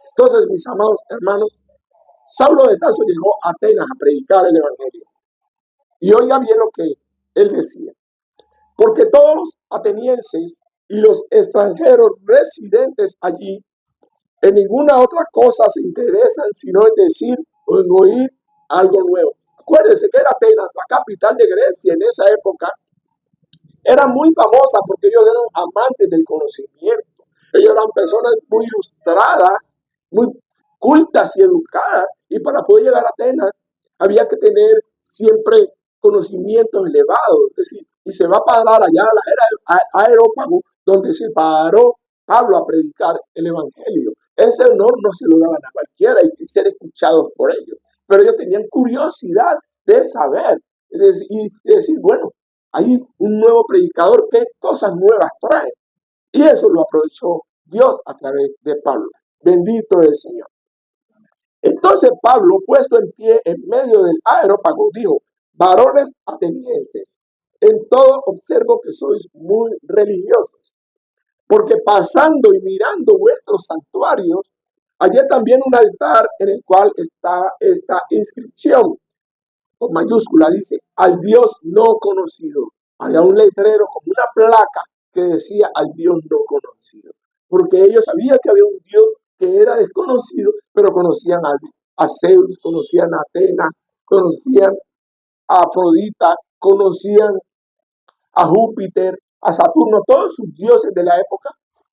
Entonces, mis amados hermanos, Saulo de Tarso llegó a Atenas a predicar el evangelio. Y oiga bien lo que él decía. Porque todos los atenienses y los extranjeros residentes allí en ninguna otra cosa se interesan sino en decir o en oír algo nuevo. Acuérdense que era Atenas, la capital de Grecia en esa época. Era muy famosa porque ellos eran amantes del conocimiento. Ellos eran personas muy ilustradas, muy cultas y educadas. Y para poder llegar a Atenas había que tener siempre conocimientos elevados. Es decir, y se va a parar allá a la era Areópago, donde se paró Pablo a predicar el evangelio. Ese honor no se lo daban a cualquiera y ser escuchados por ellos. Pero ellos tenían curiosidad de saber y decir, bueno, hay un nuevo predicador, ¿qué cosas nuevas trae? Y eso lo aprovechó Dios a través de Pablo. Bendito es el Señor. Entonces Pablo, puesto en pie en medio del Areópago, dijo: varones atenienses, en todo observo que sois muy religiosos, porque pasando y mirando vuestros santuarios, hallé también un altar en el cual está esta inscripción, con mayúscula, dice: al Dios no conocido. Había un letrero como una placa que decía: al Dios no conocido, porque ellos sabían que había un Dios que era desconocido, pero conocían a Zeus, conocían a Atenas, conocían a Afrodita, conocían a Júpiter, a Saturno, todos sus dioses de la época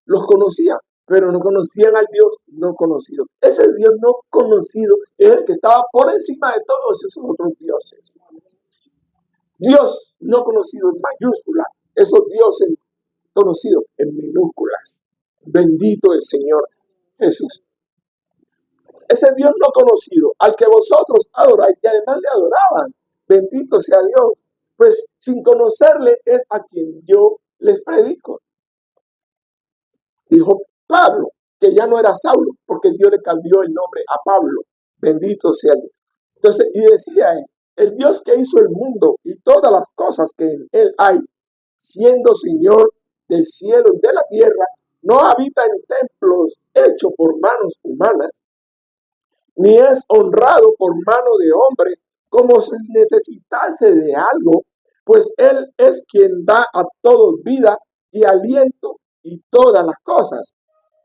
los conocían, pero no conocían al Dios no conocido. Ese Dios no conocido es el que estaba por encima de todos esos otros dioses. Dios no conocido en mayúscula, esos dioses conocidos en minúsculas. Bendito el Señor Jesús. Ese Dios no conocido, al que vosotros adoráis y además le adoraban. Bendito sea Dios. Pues sin conocerle es a quien yo les predico. Dijo Pablo, que ya no era Saulo, porque Dios le cambió el nombre a Pablo. Bendito sea Dios. Entonces, y decía él: el Dios que hizo el mundo y todas las cosas que en él hay, siendo Señor del cielo y de la tierra, no habita en templos hechos por manos humanas, ni es honrado por mano de hombre, como si necesitase de algo, pues él es quien da a todos vida y aliento y todas las cosas.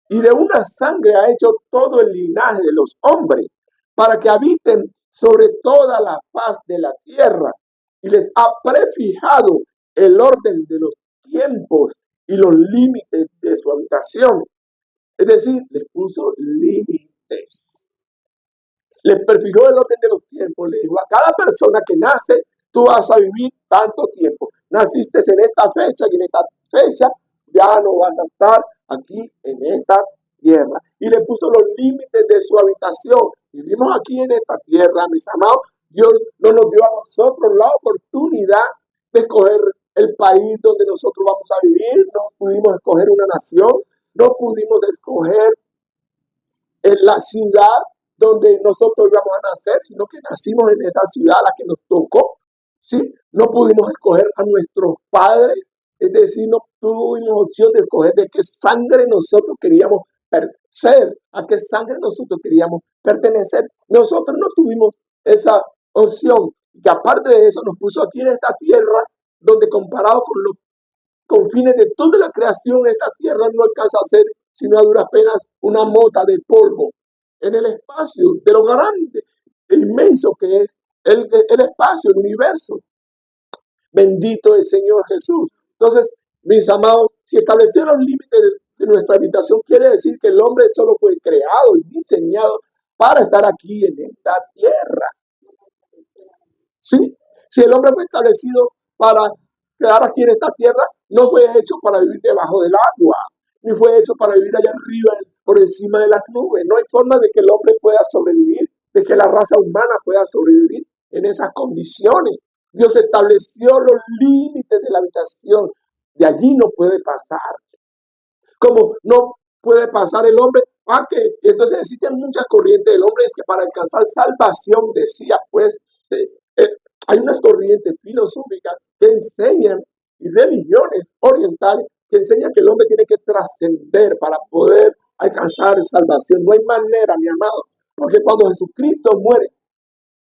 Y de una sangre ha hecho todo el linaje de los hombres, para que habiten sobre toda la faz de la tierra, y les ha prefijado el orden de los tiempos y los límites de su habitación. Es decir, les puso límites. Les prefijó el orden de los tiempos. Le dijo a cada persona que nace, tú vas a vivir tanto tiempo. Naciste en esta fecha y en esta fecha ya no vas a estar aquí en esta tierra. Y le puso los límites de su habitación. Vivimos aquí en esta tierra, mis amados. Dios no nos dio a nosotros la oportunidad de escoger el país donde nosotros vamos a vivir. No pudimos escoger una nación. No pudimos escoger en la ciudad donde nosotros íbamos a nacer, sino que nacimos en esa ciudad a la que nos tocó, ¿sí? No pudimos escoger a nuestros padres, es decir, no tuvimos opción de escoger de qué sangre nosotros queríamos ser, a qué sangre nosotros queríamos pertenecer. Nosotros no tuvimos esa opción, y aparte de eso nos puso aquí en esta tierra, donde comparado con los confines de toda la creación, esta tierra no alcanza a ser sino a duras penas una mota de polvo en el espacio de lo grande e inmenso que es el espacio, el universo. Bendito el Señor Jesús. Entonces, mis amados, si establecer los límites de nuestra habitación, quiere decir que el hombre solo fue creado y diseñado para estar aquí en esta tierra. ¿Sí? Si el hombre fue establecido para quedar aquí en esta tierra, no fue hecho para vivir debajo del agua, ni fue hecho para vivir allá arriba, por encima de las nubes. No hay forma de que el hombre pueda sobrevivir, de que la raza humana pueda sobrevivir en esas condiciones. Dios estableció los límites de la habitación. De allí no puede pasar. Como no puede pasar el hombre, que entonces existen muchas corrientes del hombre, es que para alcanzar salvación, decía pues, hay unas corrientes filosóficas que enseñan, y religiones orientales, que enseñan que el hombre tiene que trascender para poder alcanzar salvación. No hay manera, mi amado, porque cuando Jesucristo muere,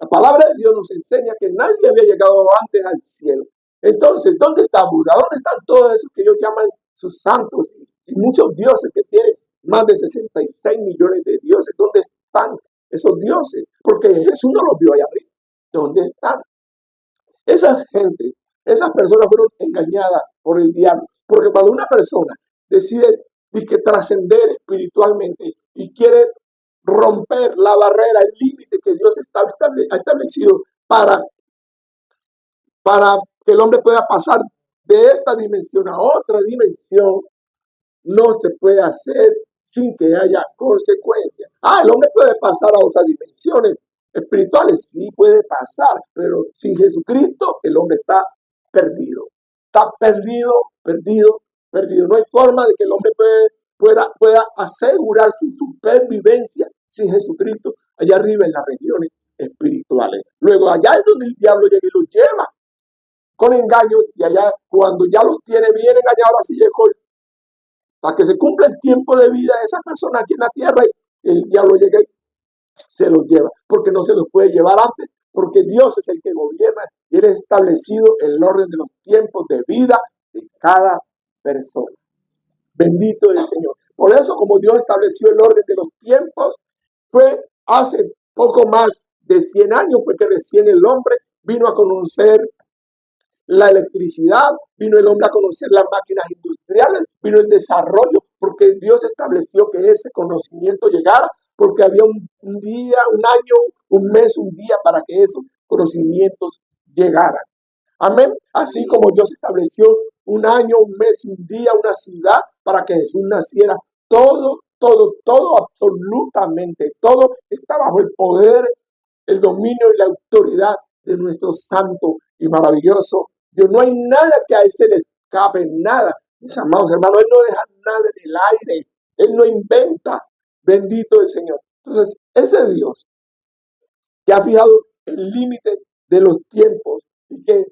la palabra de Dios nos enseña que nadie había llegado antes al cielo. Entonces, ¿dónde está Buda? ¿Dónde están todos esos que ellos llaman sus santos y muchos dioses que tienen más de 66 millones de dioses? ¿Dónde están esos dioses? Porque Jesús no los vio allá arriba. ¿Dónde están? Esas gentes, esas personas fueron engañadas por el diablo. Porque cuando una persona decide trascender espiritualmente y quiere romper la barrera, el límite que Dios ha establecido para que el hombre pueda pasar de esta dimensión a otra dimensión, no se puede hacer sin que haya consecuencias. El hombre puede pasar a otras dimensiones espirituales, sí puede pasar, pero sin Jesucristo el hombre está perdido. Está perdido, perdido, perdido. No hay forma de que el hombre pueda asegurar su supervivencia sin Jesucristo allá arriba en las regiones espirituales. Luego allá es donde el diablo llega y los lleva con engaños, y allá cuando ya los tiene bien engañados, así llegó para que se cumpla el tiempo de vida de esa persona aquí en la tierra, y el diablo llega y se los lleva, porque no se los puede llevar antes, porque Dios es el que gobierna y él ha establecido el orden de los tiempos de vida de cada persona. Bendito es el Señor. Por eso, como Dios estableció el orden de los tiempos, fue hace poco más de 100 años, porque recién el hombre vino a conocer la electricidad, vino el hombre a conocer las máquinas industriales, vino el desarrollo, porque Dios estableció que ese conocimiento llegara, porque había un día, un año, un mes, un día para que esos conocimientos llegaran. Amén. Así como Dios estableció un año, un mes, un día, una ciudad para que Jesús naciera, todo, absolutamente todo está bajo el poder, el dominio y la autoridad de nuestro santo y maravilloso Dios. No hay nada que a él se le escape, nada. Mis amados hermanos, él no deja nada en el aire, él no inventa. Bendito el Señor. Entonces, ese Dios que ha fijado el límite de los tiempos y que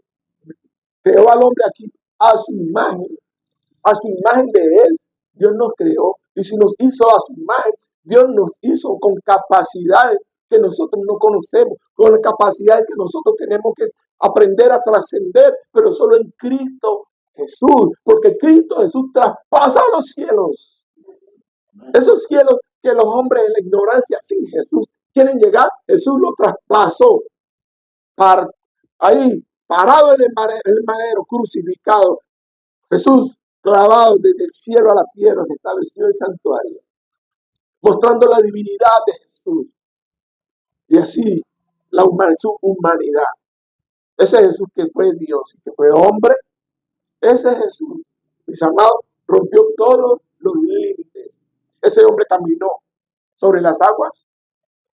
creó al hombre aquí a su imagen de él, Dios nos creó, y si nos hizo a su imagen, Dios nos hizo con capacidades que nosotros no conocemos, con capacidades que nosotros tenemos que aprender a trascender, pero solo en Cristo Jesús, porque Cristo Jesús traspasa los cielos. Esos cielos que los hombres en la ignorancia sin Jesús quieren llegar, Jesús lo traspasó. Ahí parado en el madero, crucificado, Jesús clavado desde el cielo a la tierra, se estableció el santuario, mostrando la divinidad de Jesús y así su humanidad. Ese Jesús que fue Dios y que fue hombre, ese Jesús, mis amados, rompió todos los límites. Ese hombre caminó sobre las aguas,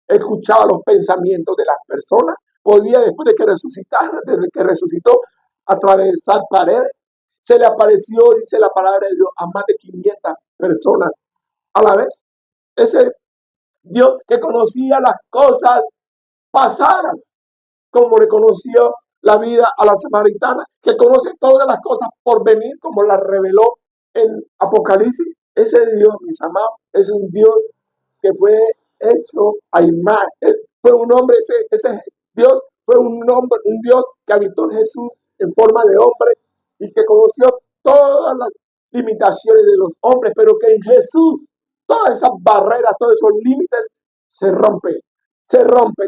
escuchaba los pensamientos de las personas, podía después de que resucitara, desde que resucitó, atravesar paredes. Se le apareció, dice la palabra de Dios, a más de 500 personas a la vez. Ese Dios que conocía las cosas pasadas, como le conoció la vida a la samaritana, que conoce todas las cosas por venir, como las reveló en Apocalipsis. Ese Dios, mis amados, es un Dios que fue hecho a imagen. Fue un hombre, ese Dios fue un Dios que habitó en Jesús en forma de hombre y que conoció todas las limitaciones de los hombres, pero que en Jesús todas esas barreras, todos esos límites se rompen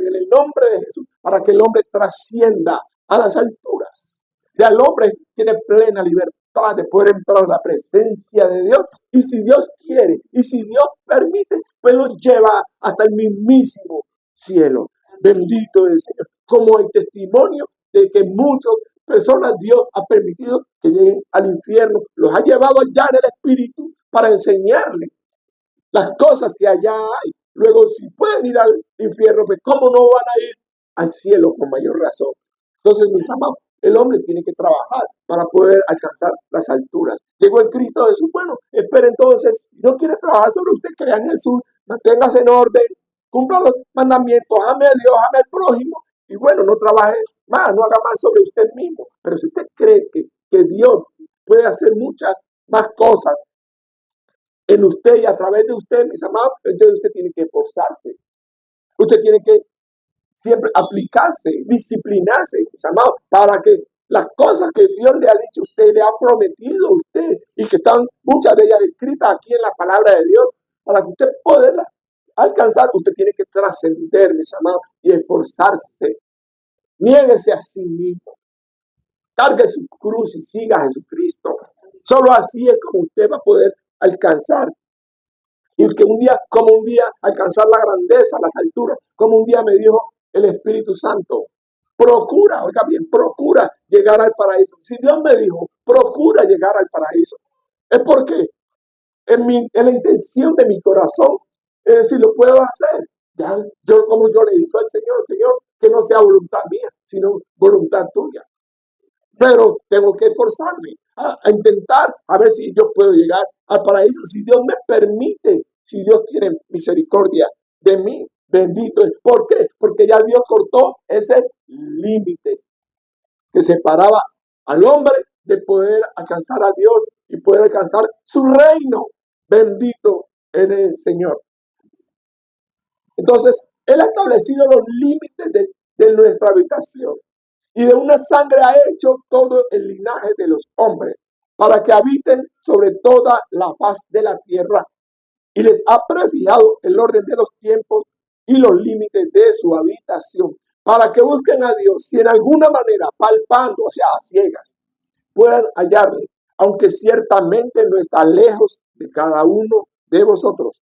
en el nombre de Jesús para que el hombre trascienda a las alturas. O sea, el hombre tiene plena libertad de poder entrar a la presencia de Dios y si Dios quiere y si Dios permite, pues lo lleva hasta el mismísimo cielo. Bendito es el Señor. Como el testimonio de que muchas personas Dios ha permitido que lleguen al infierno, los ha llevado allá en el Espíritu para enseñarles las cosas que allá hay. Luego, si pueden ir al infierno, pues ¿cómo no van a ir al cielo con mayor razón? Entonces, mis amados, el hombre tiene que trabajar para poder alcanzar las alturas. Llegó el Cristo Jesús. Bueno, espere entonces, si no quiere trabajar sobre usted, crea en Jesús, manténgase en orden, cumpla los mandamientos, ame a Dios, ame al prójimo, y bueno, no trabaje más, no haga más sobre usted mismo. Pero si usted cree que Dios puede hacer muchas más cosas en usted y a través de usted, mis amados, entonces usted tiene que esforzarse. Usted tiene que siempre aplicarse, disciplinarse, mis amados, para que las cosas que Dios le ha dicho a usted, le ha prometido a usted, y que están muchas de ellas escritas aquí en la palabra de Dios, para que usted pueda alcanzar, usted tiene que trascender, mis amados, y esforzarse. Niéguese a sí mismo. Cargue su cruz y siga a Jesucristo. Solo así es como usted va a poder alcanzar. Y que un día, como un día, alcanzar la grandeza, las alturas, como un día me dijo el Espíritu Santo, procura, oiga bien, procura llegar al paraíso. Si Dios me dijo, procura llegar al paraíso, es porque en la intención de mi corazón, es decir, lo puedo hacer. Ya, como yo le he dicho al Señor, Señor, que no sea voluntad mía, sino voluntad tuya. Pero tengo que esforzarme a intentar a ver si yo puedo llegar al paraíso, si Dios me permite, si Dios tiene misericordia de mí. Bendito es. ¿Por qué? Porque ya Dios cortó ese límite que separaba al hombre de poder alcanzar a Dios y poder alcanzar su reino. Bendito es el Señor. Entonces, Él ha establecido los límites de nuestra habitación. Y de una sangre ha hecho todo el linaje de los hombres, para que habiten sobre toda la faz de la tierra. Y les ha prefijado el orden de los tiempos y los límites de su habitación, para que busquen a Dios, si en alguna manera, palpando, o sea, a ciegas, puedan hallarle, aunque ciertamente no está lejos de cada uno de vosotros,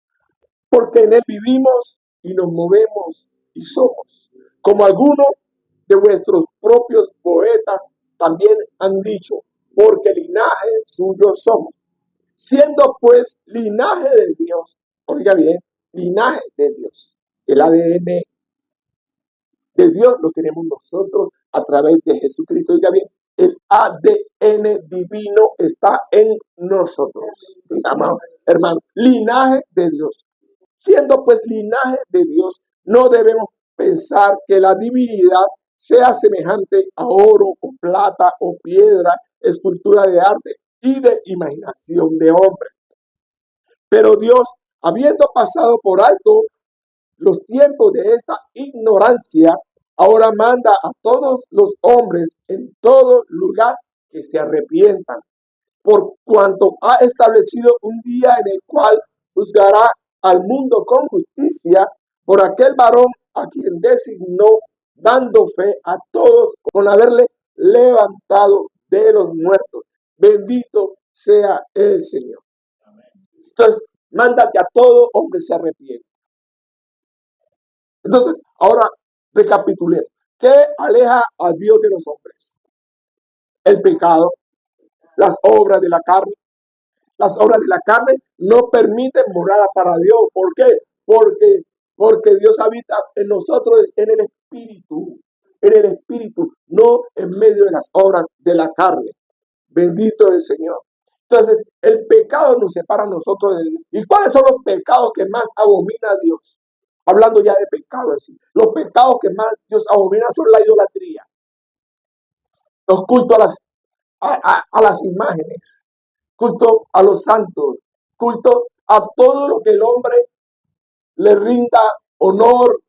porque en Él vivimos y nos movemos y somos. Como algunos de vuestros propios poetas también han dicho, porque linaje suyo somos. Siendo pues linaje de Dios, oiga bien, linaje de Dios. El ADN de Dios lo tenemos nosotros a través de Jesucristo. Oiga bien, el ADN divino está en nosotros. Amado hermano, linaje de Dios. Siendo pues linaje de Dios, no debemos pensar que la divinidad sea semejante a oro o plata o piedra, escultura de arte y de imaginación de hombre. Pero Dios, habiendo pasado por alto los tiempos de esta ignorancia, ahora manda a todos los hombres en todo lugar que se arrepientan, por cuanto ha establecido un día en el cual juzgará al mundo con justicia por aquel varón a quien designó, dando fe a todos con haberle levantado de los muertos. Bendito sea el Señor. Entonces, mándate a todo hombre se arrepiente. Entonces, ahora recapitulemos. ¿Qué aleja a Dios de los hombres? El pecado, las obras de la carne. Las obras de la carne no permiten morada para Dios. ¿Por qué? Porque Dios habita en nosotros en el Espíritu, no en medio de las obras de la carne. Bendito el Señor. Entonces, el pecado nos separa a nosotros de Dios. ¿Y cuáles son los pecados que más abomina a Dios? Hablando ya de pecado, así. Los pecados que más Dios abomina son la idolatría, los cultos a las imágenes, culto a los santos, culto a todo lo que el hombre le rinda honor,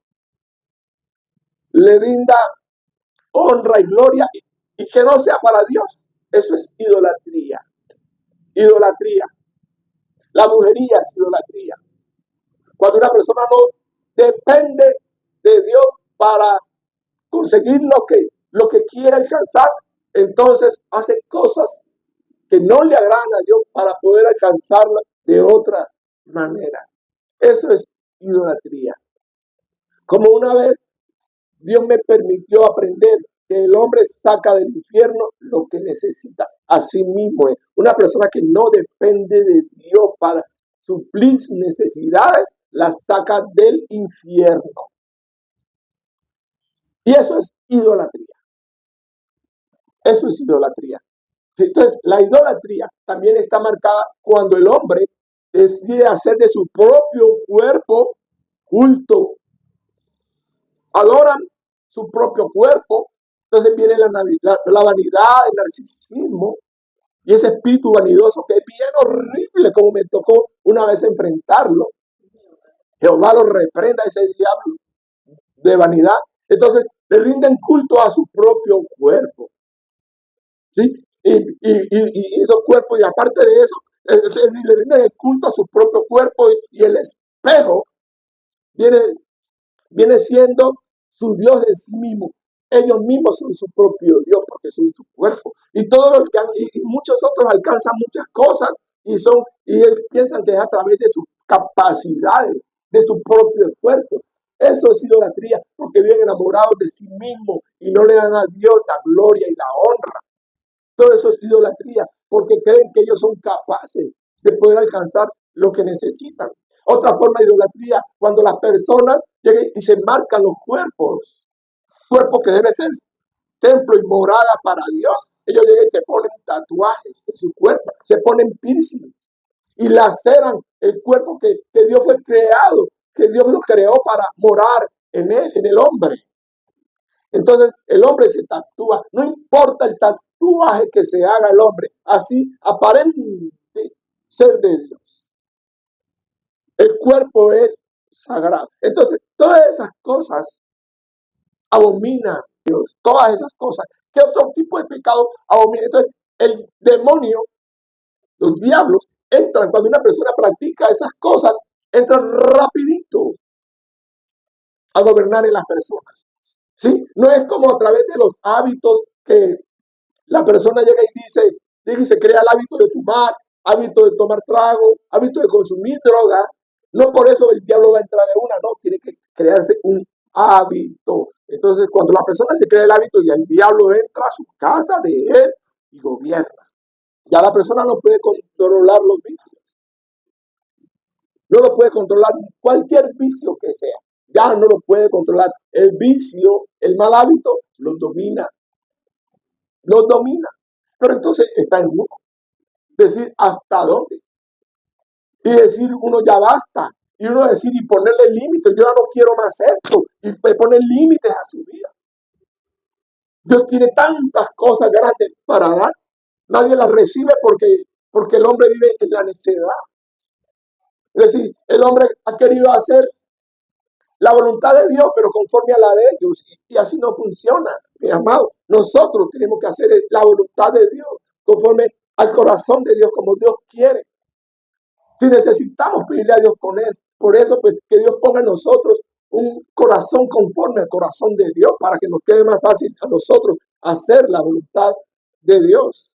le rinda honra y gloria y que no sea para Dios. Eso es idolatría. Idolatría. La brujería es idolatría. Cuando una persona no depende de Dios para conseguir lo que quiere alcanzar, entonces hace cosas que no le agradan a Dios para poder alcanzarla de otra manera. Eso es idolatría. Como una vez Dios me permitió aprender que el hombre saca del infierno lo que necesita a sí mismo. Una persona que no depende de Dios para suplir sus necesidades, la saca del infierno. Y eso es idolatría. Eso es idolatría. Entonces, la idolatría también está marcada cuando el hombre decide hacer de su propio cuerpo culto. Adoran su propio cuerpo. Entonces viene la vanidad, el narcisismo y ese espíritu vanidoso que es bien horrible, como me tocó una vez enfrentarlo. Jehová lo reprenda, ese diablo de vanidad. Entonces le rinden culto a su propio cuerpo. ¿Sí? Y esos cuerpos, y aparte de eso, es decir, le rinden el culto a su propio cuerpo y el espejo viene siendo su Dios en sí mismo. Ellos mismos son su propio Dios porque son su cuerpo. Y todos los que y muchos otros alcanzan muchas cosas y ellos piensan que es a través de sus capacidades, de su propio esfuerzo. Eso es idolatría porque viven enamorados de sí mismos y no le dan a Dios la gloria y la honra. Todo eso es idolatría porque creen que ellos son capaces de poder alcanzar lo que necesitan. Otra forma de idolatría, cuando las personas llegan y se marcan los cuerpos que debe ser templo y morada para Dios. Ellos llegan y se ponen tatuajes en su cuerpo, se ponen piercing y laceran el cuerpo que Dios fue creado, que Dios lo creó para morar en él, en el hombre. Entonces el hombre se tatúa, no importa el tatuaje que se haga el hombre, así aparente ser de Dios. El cuerpo es sagrado. Entonces todas esas cosas abominan a Dios, todas esas cosas. ¿Qué otro tipo de pecado abomina? Entonces el demonio, los diablos, entran cuando una persona practica esas cosas, entran rapidito a gobernar en las personas. ¿Sí? No es como a través de los hábitos que la persona llega y se crea el hábito de fumar, hábito de tomar trago, hábito de consumir drogas. No por eso el diablo va a entrar de una, no, tiene que crearse un hábito. Entonces, cuando la persona se crea el hábito y el diablo entra a su casa de él y gobierna, ya la persona no puede controlar los vicios. No lo puede controlar cualquier vicio que sea. Ya no lo puede controlar. El vicio, el mal hábito, los domina. Los domina. Pero entonces está en uno. Decir hasta dónde. Y decir uno ya basta. Y uno decir y ponerle límites. Yo ya no quiero más esto. Y poner límites a su vida. Dios tiene tantas cosas grandes para dar. Nadie las recibe porque el hombre vive en la necedad. Es decir, el hombre ha querido hacer la voluntad de Dios, pero conforme a la de ellos. Y así no funciona, mi amado. Nosotros tenemos que hacer la voluntad de Dios, conforme al corazón de Dios, como Dios quiere. Si necesitamos pedirle a Dios con eso, por eso pues que Dios ponga en nosotros un corazón conforme al corazón de Dios, para que nos quede más fácil a nosotros hacer la voluntad de Dios.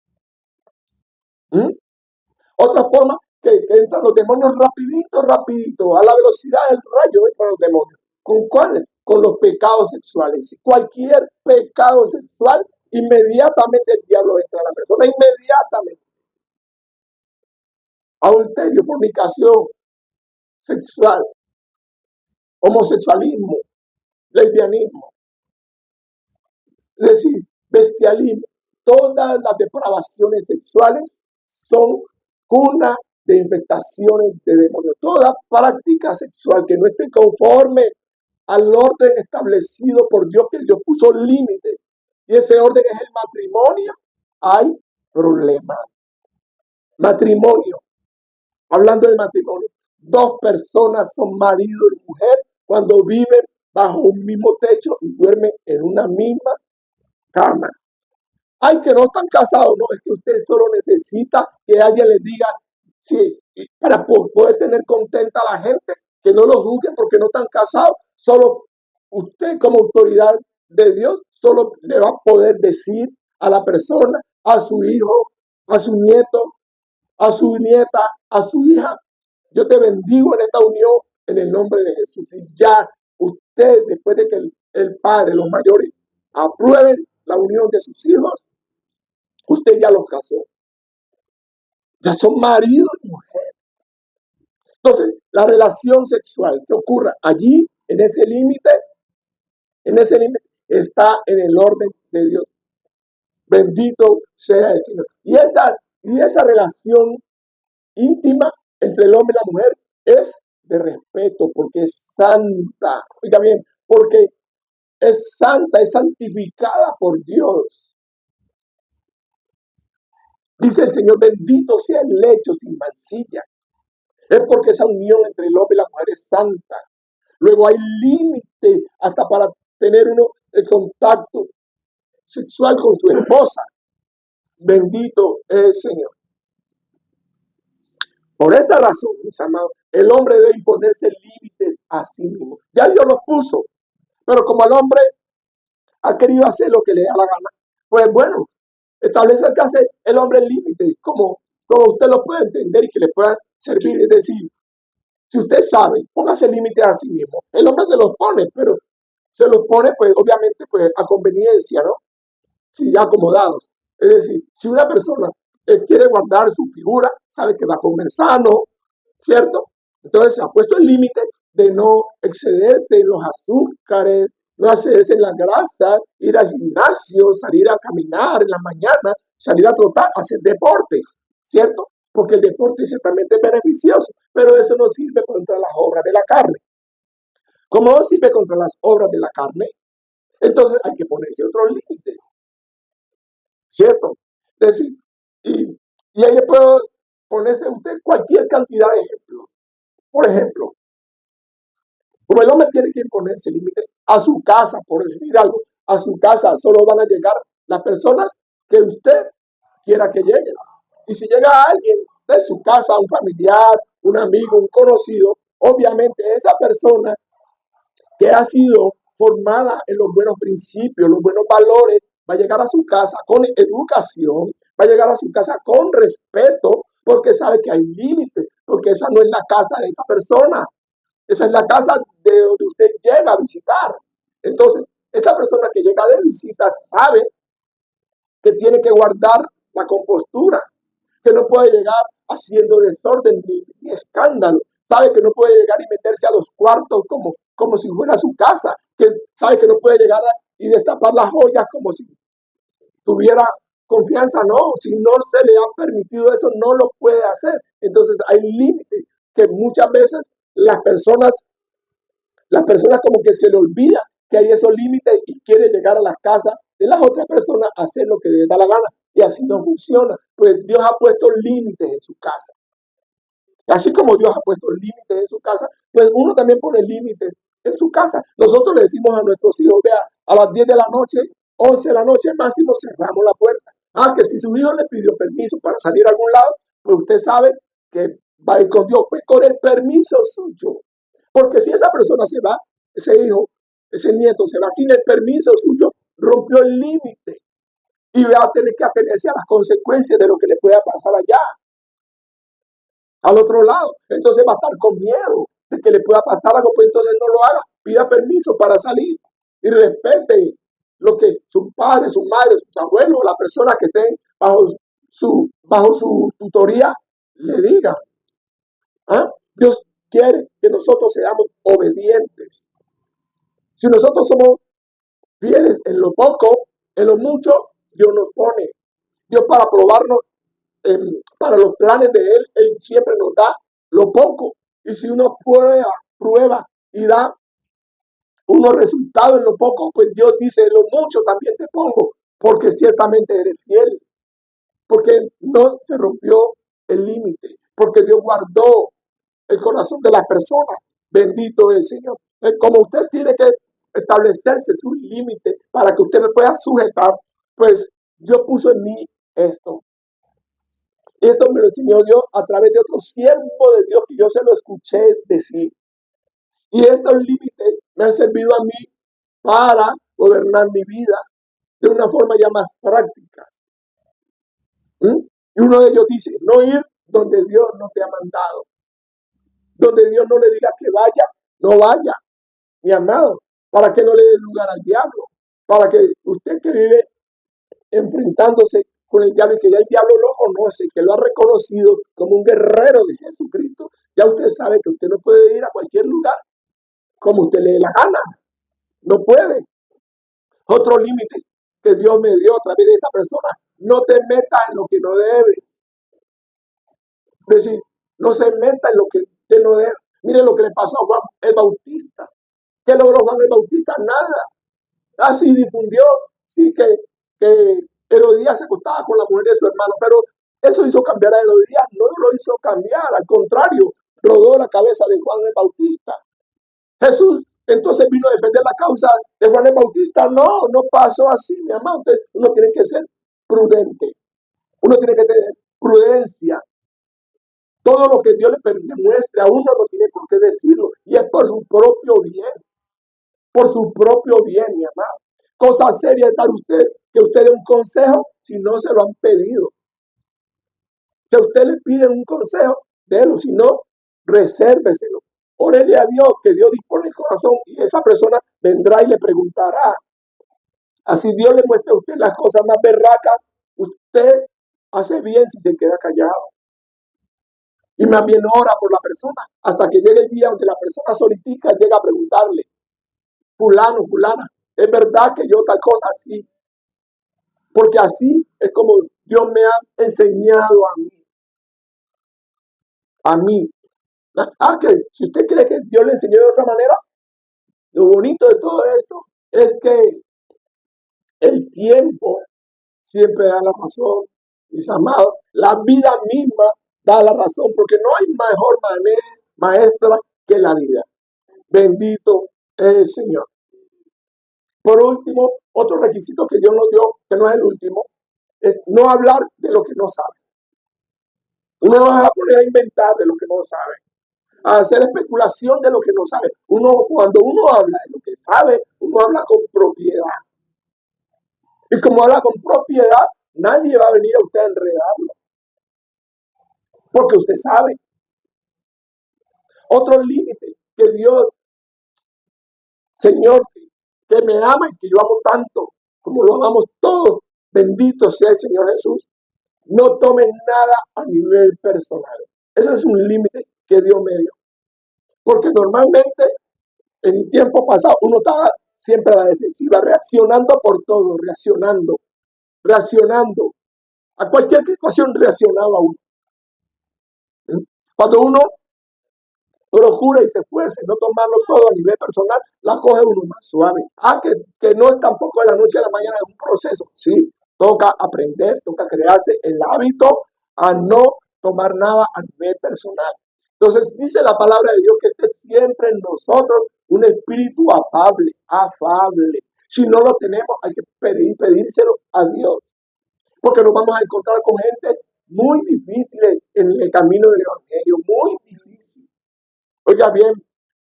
Otra forma que entran los demonios rapidito, a la velocidad del rayo entran los demonios. ¿Con cuáles? Con los pecados sexuales. Cualquier pecado sexual, inmediatamente el diablo entra a la persona, inmediatamente. Adulterio, fornicación sexual, homosexualismo, lesbianismo, es decir, bestialismo. Todas las depravaciones sexuales son cuna de infestaciones de demonios. Toda práctica sexual que no esté conforme al orden establecido por Dios, que Dios puso límites, y ese orden es el matrimonio, hay problemas. Matrimonio, hablando de matrimonio, dos personas son marido y mujer cuando viven bajo un mismo techo y duermen en una misma cama. Ay, que no están casados, no, es que usted solo necesita que alguien les diga, sí, para poder tener contenta a la gente, que no los juzguen porque no están casados. Solo usted como autoridad de Dios, solo le va a poder decir a la persona, a su hijo, a su nieto, a su nieta, a su hija, yo te bendigo en esta unión en el nombre de Jesús. Y ya usted, después de que el padre, los mayores, aprueben la unión de sus hijos, usted ya los casó. Ya son marido y mujer. Entonces, la relación sexual que ocurra allí, en ese límite, está en el orden de Dios. Bendito sea el Señor. Y esa relación íntima entre el hombre y la mujer es de respeto, porque es santa. Oiga bien, porque es santa, es santificada por Dios. Dice el Señor, bendito sea el lecho sin mancilla. Es porque esa unión entre el hombre y la mujer es santa. Luego hay límite hasta para tener uno el contacto sexual con su esposa. Bendito es el Señor. Por esa razón, mis amados, el hombre debe imponerse límites a sí mismo. Ya Dios los puso, pero como el hombre ha querido hacer lo que le da la gana, pues bueno, establece que hace el hombre límites, como usted lo puede entender y que le pueda servir. Es decir, si usted sabe, póngase límites a sí mismo. El hombre se los pone, pero se los pone, pues obviamente, pues a conveniencia, ¿no? Sí, ya acomodados. Es decir, si una persona quiere guardar su figura, sabe que va a comer sano, ¿cierto? Entonces se ha puesto el límite de no excederse en los azúcares, no excederse en la grasa, ir al gimnasio, salir a caminar en la mañana, salir a trotar, hacer deporte, ¿cierto? Porque el deporte ciertamente es beneficioso, pero eso no sirve contra las obras de la carne. Como no sirve contra las obras de la carne, entonces hay que ponerse otros límites, ¿cierto? Es decir, y ahí le puedo ponerse usted cualquier cantidad de ejemplos. Por ejemplo, como el hombre tiene que imponerse límites a su casa, por decir algo, a su casa solo van a llegar las personas que usted quiera que lleguen. Y si llega alguien de su casa, un familiar, un amigo, un conocido, obviamente esa persona que ha sido formada en los buenos principios, los buenos valores, va a llegar a su casa con educación, va a llegar a su casa con respeto, porque sabe que hay límites, porque esa no es la casa de esa persona, esa es la casa de donde usted llega a visitar. Entonces, esta persona que llega de visita sabe que tiene que guardar la compostura, que no puede llegar haciendo desorden ni escándalo, sabe que no puede llegar y meterse a los cuartos como si fuera su casa, que sabe que no puede llegar y destapar las joyas como si tuviera confianza. No, si no se le ha permitido eso, no lo puede hacer. Entonces hay límites que muchas veces las personas como que se le olvida que hay esos límites y quiere llegar a la casa de las otras personas a hacer lo que les da la gana. Y así no funciona. Pues Dios ha puesto límites en su casa. Así como Dios ha puesto límites en su casa, pues uno también pone límites en su casa. Nosotros le decimos a nuestros hijos, vea, a las 10 de la noche, 11 de la noche máximo, cerramos la puerta. Que si su hijo le pidió permiso para salir a algún lado, pues usted sabe que va a ir con Dios, pues con el permiso suyo. Porque si esa persona se va, ese hijo, ese nieto se va sin el permiso suyo, rompió el límite. y va a tener que atenerse a las consecuencias de lo que le pueda pasar allá, al otro lado. Entonces va a estar con miedo de que le pueda pasar algo, pues entonces no lo haga, pida permiso para salir y respete lo que sus padres, sus madres, sus abuelos, las personas que estén bajo su tutoría le digan. ¿Ah? Dios quiere que nosotros seamos obedientes. Si nosotros somos fieles en lo poco, en lo mucho, Dios nos pone. Dios para probarnos, para los planes de Él siempre nos da lo poco. Y si uno prueba y da unos resultados en lo poco, pues Dios dice, en lo mucho también te pongo, porque ciertamente eres fiel, porque no se rompió el límite, porque Dios guardó el corazón de las personas. Bendito es el Señor. Como usted tiene que establecerse su límite para que usted me pueda sujetar, pues Dios puso en mí esto. Esto me lo enseñó Dios a través de otro siervo de Dios que yo se lo escuché decir. Y estos límites me han servido a mí para gobernar mi vida de una forma ya más práctica. Y uno de ellos dice, no ir donde Dios no te ha mandado. Donde Dios no le diga que vaya, no vaya, mi amado, para que no le dé lugar al diablo, para que usted que vive enfrentándose con el diablo y que ya el diablo lo conoce, que lo ha reconocido como un guerrero de Jesucristo, ya usted sabe que usted no puede ir a cualquier lugar como usted le dé la gana, no puede. Otro límite que Dios me dio a través de esa persona, no te metas en lo que no debes. Es decir, no se meta en lo que usted no debe. Mire lo que le pasó a Juan el Bautista. ¿Qué logró Juan el Bautista? Nada. Así difundió, sí, que Herodías se acostaba con la mujer de su hermano, pero eso hizo cambiar a Herodías, no lo hizo cambiar, al contrario, rodó la cabeza de Juan el Bautista. Jesús entonces vino a defender la causa de Juan el Bautista. No pasó así, mi amado. Entonces, uno tiene que ser prudente, uno tiene que tener prudencia. Todo lo que Dios le muestre a uno no tiene por qué decirlo, y es por su propio bien. Por su propio bien, mi amado. Cosa seria es dar que usted dé un consejo si no se lo han pedido. Si a usted le piden un consejo, délo, si no, resérveselo. Órele a Dios, que Dios dispone el corazón y esa persona vendrá y le preguntará. Así Dios le muestra a usted las cosas más berracas, usted hace bien si se queda callado. Y más bien ora por la persona hasta que llegue el día donde la persona solitica llega a preguntarle, fulano, fulana, es verdad que yo tal cosa así, porque así es como Dios me ha enseñado a mí. Que si usted cree que Dios le enseñó de otra manera, lo bonito de todo esto es que el tiempo siempre da la razón, mis amados. La vida misma da la razón, porque no hay mejor maestra que la vida. Bendito es el Señor. Por último, otro requisito que Dios nos dio, que no es el último, es no hablar de lo que no sabe. Uno no va a poner a inventar de lo que no sabe, a hacer especulación de lo que no sabe. Cuando uno habla de lo que sabe, uno habla con propiedad. Y como habla con propiedad, nadie va a venir a usted a enredarlo, porque usted sabe. Otro límite que Dios, Señor, que me ama y que yo amo tanto, como lo amamos todos, bendito sea el Señor Jesús, no tomen nada a nivel personal. Ese es un límite que Dios me dio. Porque normalmente, en el tiempo pasado, uno estaba siempre a la defensiva, reaccionando por todo, reaccionando. A cualquier situación reaccionaba uno. Cuando uno procura y se esfuerza en no tomarlo todo a nivel personal, la coge uno más suave. Que no es tampoco de la noche a la mañana, es un proceso. Sí, toca aprender, toca crearse el hábito a no tomar nada a nivel personal. Entonces dice la palabra de Dios que esté siempre en nosotros un espíritu afable. Si no lo tenemos, hay que pedírselo a Dios. Porque nos vamos a encontrar con gente muy difícil en el camino del Evangelio, muy difícil. Oiga bien,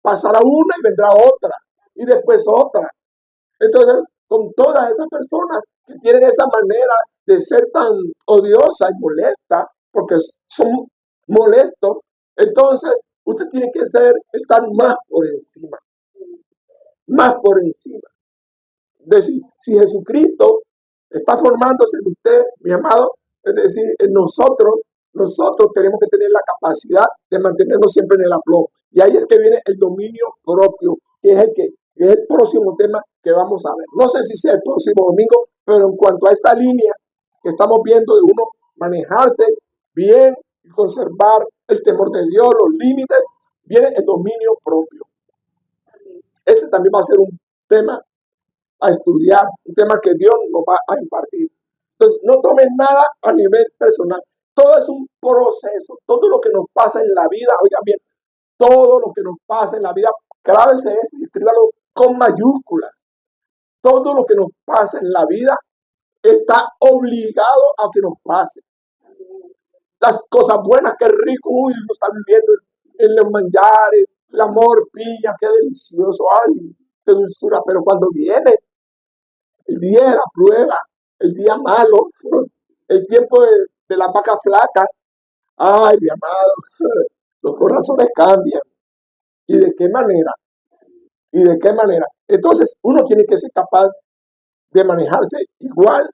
pasará una y vendrá otra, y después otra. Entonces, con todas esas personas que tienen esa manera de ser tan odiosa y molesta, porque son molestos, entonces usted tiene que estar más por encima. Es decir, si Jesucristo está formándose en usted, mi amado, es decir, en nosotros tenemos que tener la capacidad de mantenernos siempre en el aplomo. Y ahí es que viene el dominio propio, que es el próximo tema que vamos a ver. No sé si sea el próximo domingo, pero en cuanto a esta línea que estamos viendo de uno manejarse bien y conservar el temor de Dios, los límites, viene el dominio propio. Ese también va a ser un tema a estudiar, un tema que Dios nos va a impartir. Entonces, no tomen nada a nivel personal. Todo es un proceso. Todo lo que nos pasa en la vida, oigan bien, todo lo que nos pasa en la vida, grábese esto y escríbalo con mayúsculas. Todo lo que nos pasa en la vida está obligado a que nos pase. Las cosas buenas, qué rico, uy, lo está viviendo en los manjares, el amor, piña, qué delicioso, ay, qué dulzura, pero cuando viene el día de la prueba, el día malo, el tiempo de la vaca flaca, ay, mi amado, los corazones cambian. ¿Y de qué manera? ¿Y de qué manera? Entonces, uno tiene que ser capaz de manejarse igual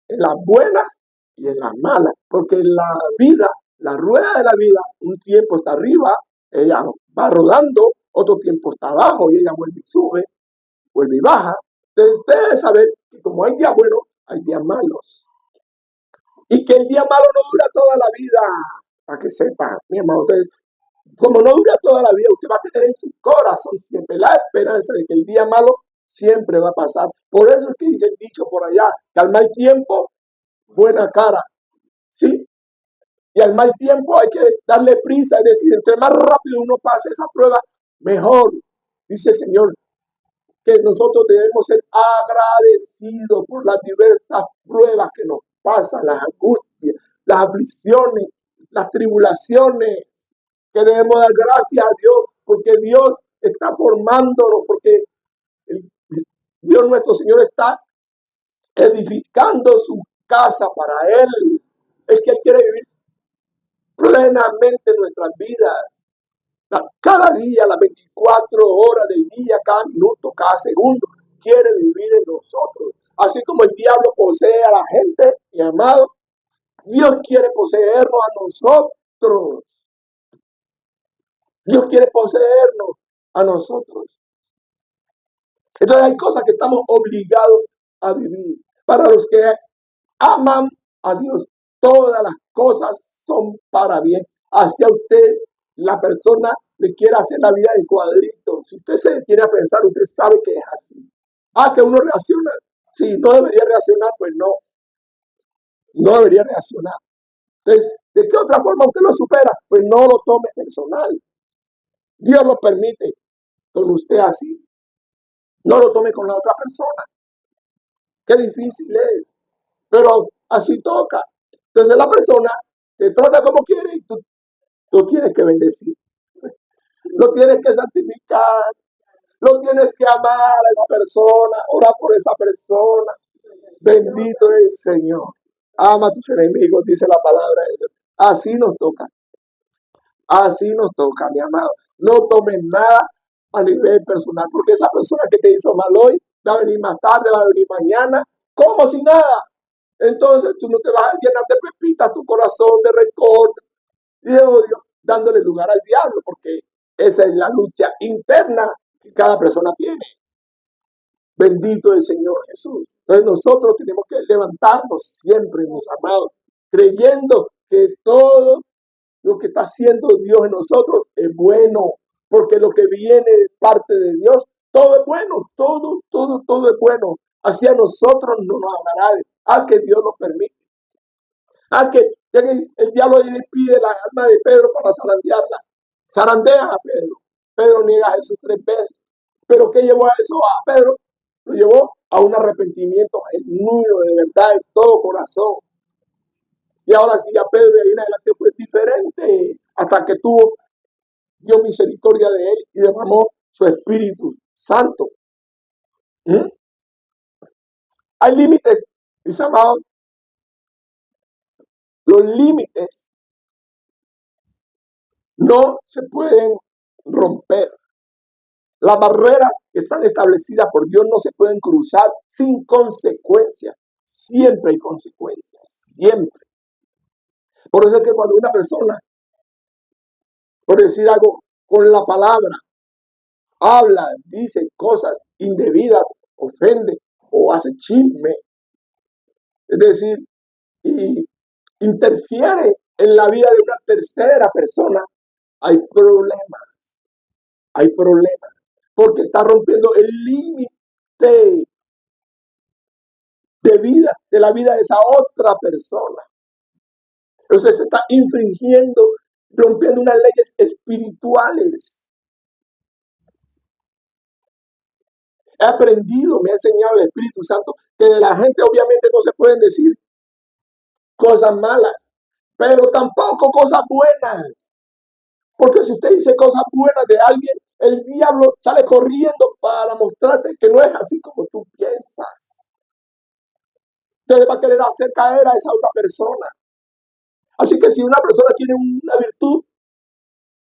en las buenas y en las malas, porque la vida, la rueda de la vida, un tiempo está arriba, ella va rodando, otro tiempo está abajo y ella vuelve y sube, vuelve y baja. Entonces, debe saber que como hay días buenos, hay días malos. Y que el día malo no dura toda la vida, para que sepa, mi amado. Entonces, como no dura toda la vida, usted va a tener en su corazón siempre la esperanza de que el día malo siempre va a pasar. Por eso es que dice el dicho por allá, que al mal tiempo, buena cara. ¿Sí? Y al mal tiempo hay que darle prisa, es decir, entre más rápido uno pase esa prueba, mejor. Dice el Señor que nosotros debemos ser agradecidos por las diversas pruebas que nos pasan, las angustias, las aflicciones, las tribulaciones, que debemos dar gracias a Dios, porque Dios está formándonos, porque Dios nuestro Señor está edificando su casa para Él. Es que Él quiere vivir plenamente nuestras vidas. Cada día, las 24 horas del día, cada minuto, cada segundo, quiere vivir en nosotros. Así como el diablo posee a la gente, mi amado, Dios quiere poseernos a nosotros. Dios quiere poseernos a nosotros. Entonces hay cosas que estamos obligados a vivir. Para los que aman a Dios, todas las cosas son para bien. Hacia usted, la persona le quiere hacer la vida en cuadritos. Si usted se detiene a pensar, usted sabe que es así. Que uno reacciona. Si no debería reaccionar, pues no. No debería reaccionar. Entonces, ¿de qué otra forma usted lo supera? Pues no lo tome personal. Dios lo permite con usted así. No lo tome con la otra persona. Qué difícil es. Pero así toca. Entonces la persona te trata como quiere y tú tienes que bendecir. Lo tienes que santificar. Lo tienes que amar a esa persona. Orar por esa persona. Bendito es el Señor. Ama a tus enemigos, dice la palabra de Dios. Así nos toca. Así nos toca, mi amado. No tomes nada a nivel personal, porque esa persona que te hizo mal hoy va a venir más tarde, va a venir mañana, como si nada. Entonces tú no te vas a llenar de pepitas tu corazón, de rencor y de odio, dándole lugar al diablo, porque esa es la lucha interna que cada persona tiene. Bendito el Señor Jesús. Entonces nosotros tenemos que levantarnos siempre, mis amados, creyendo que todo lo que está haciendo Dios en nosotros es bueno, porque lo que viene de parte de Dios, todo es bueno, todo es bueno. Hacia nosotros no nos amará, a que Dios nos permite. Que el diablo le pide la alma de Pedro para zarandearla. Zarandean a Pedro. Pedro niega a Jesús 3 veces. ¿Pero qué llevó a eso a Pedro? Lo llevó a un arrepentimiento genuino, de verdad, de todo corazón. Y ahora sí, a Pedro de ahí en adelante fue diferente, hasta que tuvo Dios misericordia de él y derramó su Espíritu Santo. Hay límites Mis amados, los límites no se pueden romper. Las barreras que están establecidas por Dios no se pueden cruzar sin consecuencias. Siempre hay consecuencias, siempre. Por eso es que cuando una persona, por decir algo, con la palabra, habla, dice cosas indebidas, ofende o hace chisme, es decir, y interfiere en la vida de una tercera persona, hay problemas, porque está rompiendo el límite de vida, de la vida de esa otra persona. Entonces se está infringiendo, rompiendo unas leyes espirituales. He aprendido, me ha enseñado el Espíritu Santo, que de la gente obviamente no se pueden decir cosas malas, pero tampoco cosas buenas. Porque si usted dice cosas buenas de alguien, el diablo sale corriendo para mostrarte que no es así como tú piensas. Usted va a querer hacer caer a esa otra persona. Así que si una persona tiene una virtud,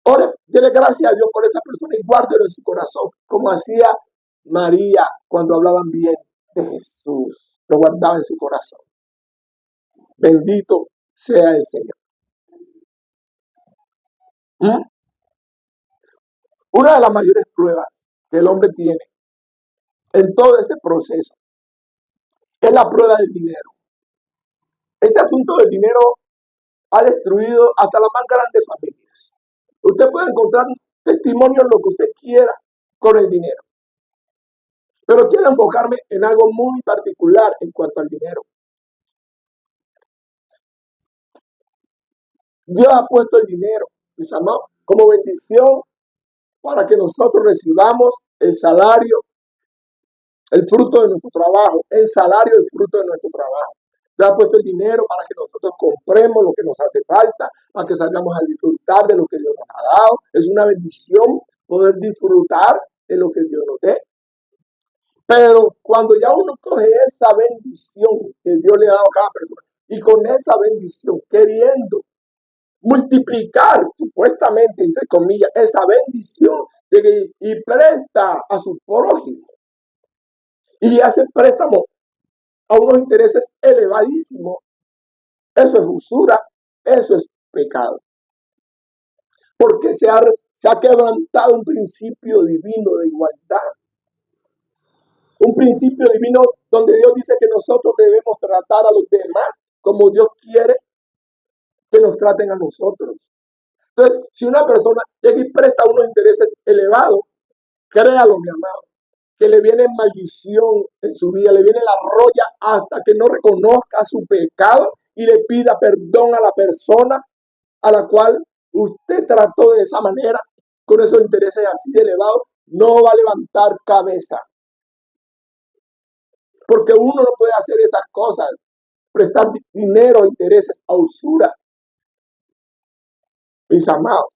ore, déle gracias a Dios por esa persona y guárdelo en su corazón, como hacía María cuando hablaban bien de Jesús. Lo guardaba en su corazón. Bendito sea el Señor. ¿Mm? Una de las mayores pruebas que el hombre tiene en todo este proceso es la prueba del dinero. Ese asunto del dinero ha destruido hasta las más grandes familias. Usted puede encontrar testimonios lo que usted quiera con el dinero. Pero quiero enfocarme en algo muy particular en cuanto al dinero. Dios ha puesto el dinero, mis amados, como bendición para que nosotros recibamos el salario, el fruto de nuestro trabajo, el salario, el fruto de nuestro trabajo. Dios ha puesto el dinero para que nosotros compremos lo que nos hace falta, para que salgamos a disfrutar de lo que Dios nos ha dado. Es una bendición poder disfrutar de lo que Dios nos dé. Pero cuando ya uno coge esa bendición que Dios le ha dado a cada persona y con esa bendición queriendo multiplicar supuestamente, entre comillas, esa bendición y presta a su prójimo y hace préstamo a unos intereses elevadísimos, eso es usura, eso es pecado. Porque se ha quebrantado un principio divino de igualdad. Un principio divino donde Dios dice que nosotros debemos tratar a los demás como Dios quiere que nos traten a nosotros. Entonces, si una persona llega y presta unos intereses elevados, créalo, mi amado, que le viene maldición en su vida, le viene la roya hasta que no reconozca su pecado y le pida perdón a la persona a la cual usted trató de esa manera, con esos intereses así de elevados, no va a levantar cabeza. Porque uno no puede hacer esas cosas, prestar dinero, intereses a usura. Mis amados,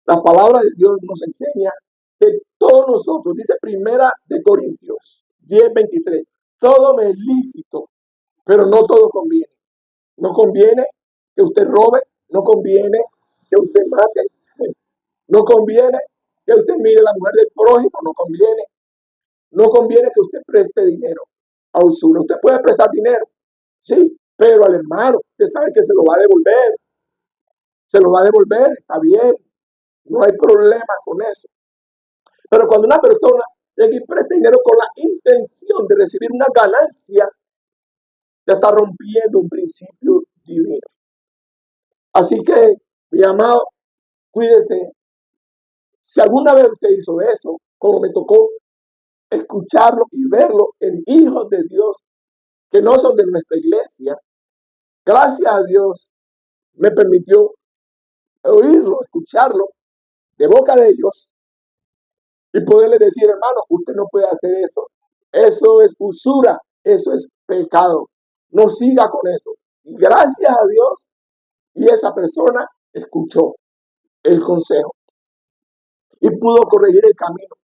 la palabra de Dios nos enseña que todos nosotros, dice Primera de Corintios 10:23, todo me es lícito, pero no todo conviene. No conviene que usted robe, no conviene que usted mate, no conviene que usted mire la mujer del prójimo, no conviene que usted preste dinero a usura. Usted puede prestar dinero, sí, pero al hermano, usted sabe que se lo va a devolver, está bien, no hay problema con eso. Pero cuando una persona llega y presta dinero con la intención de recibir una ganancia, ya está rompiendo un principio divino. Así que, mi amado, cuídese. Si alguna vez usted hizo eso, como me tocó escucharlo y verlo en hijos de Dios que no son de nuestra iglesia, gracias a Dios me permitió oírlo, escucharlo de boca de ellos y poderle decir, hermano, usted no puede hacer eso. Eso es usura, eso es pecado. No siga con eso. Y gracias a Dios, y esa persona escuchó el consejo y pudo corregir el camino.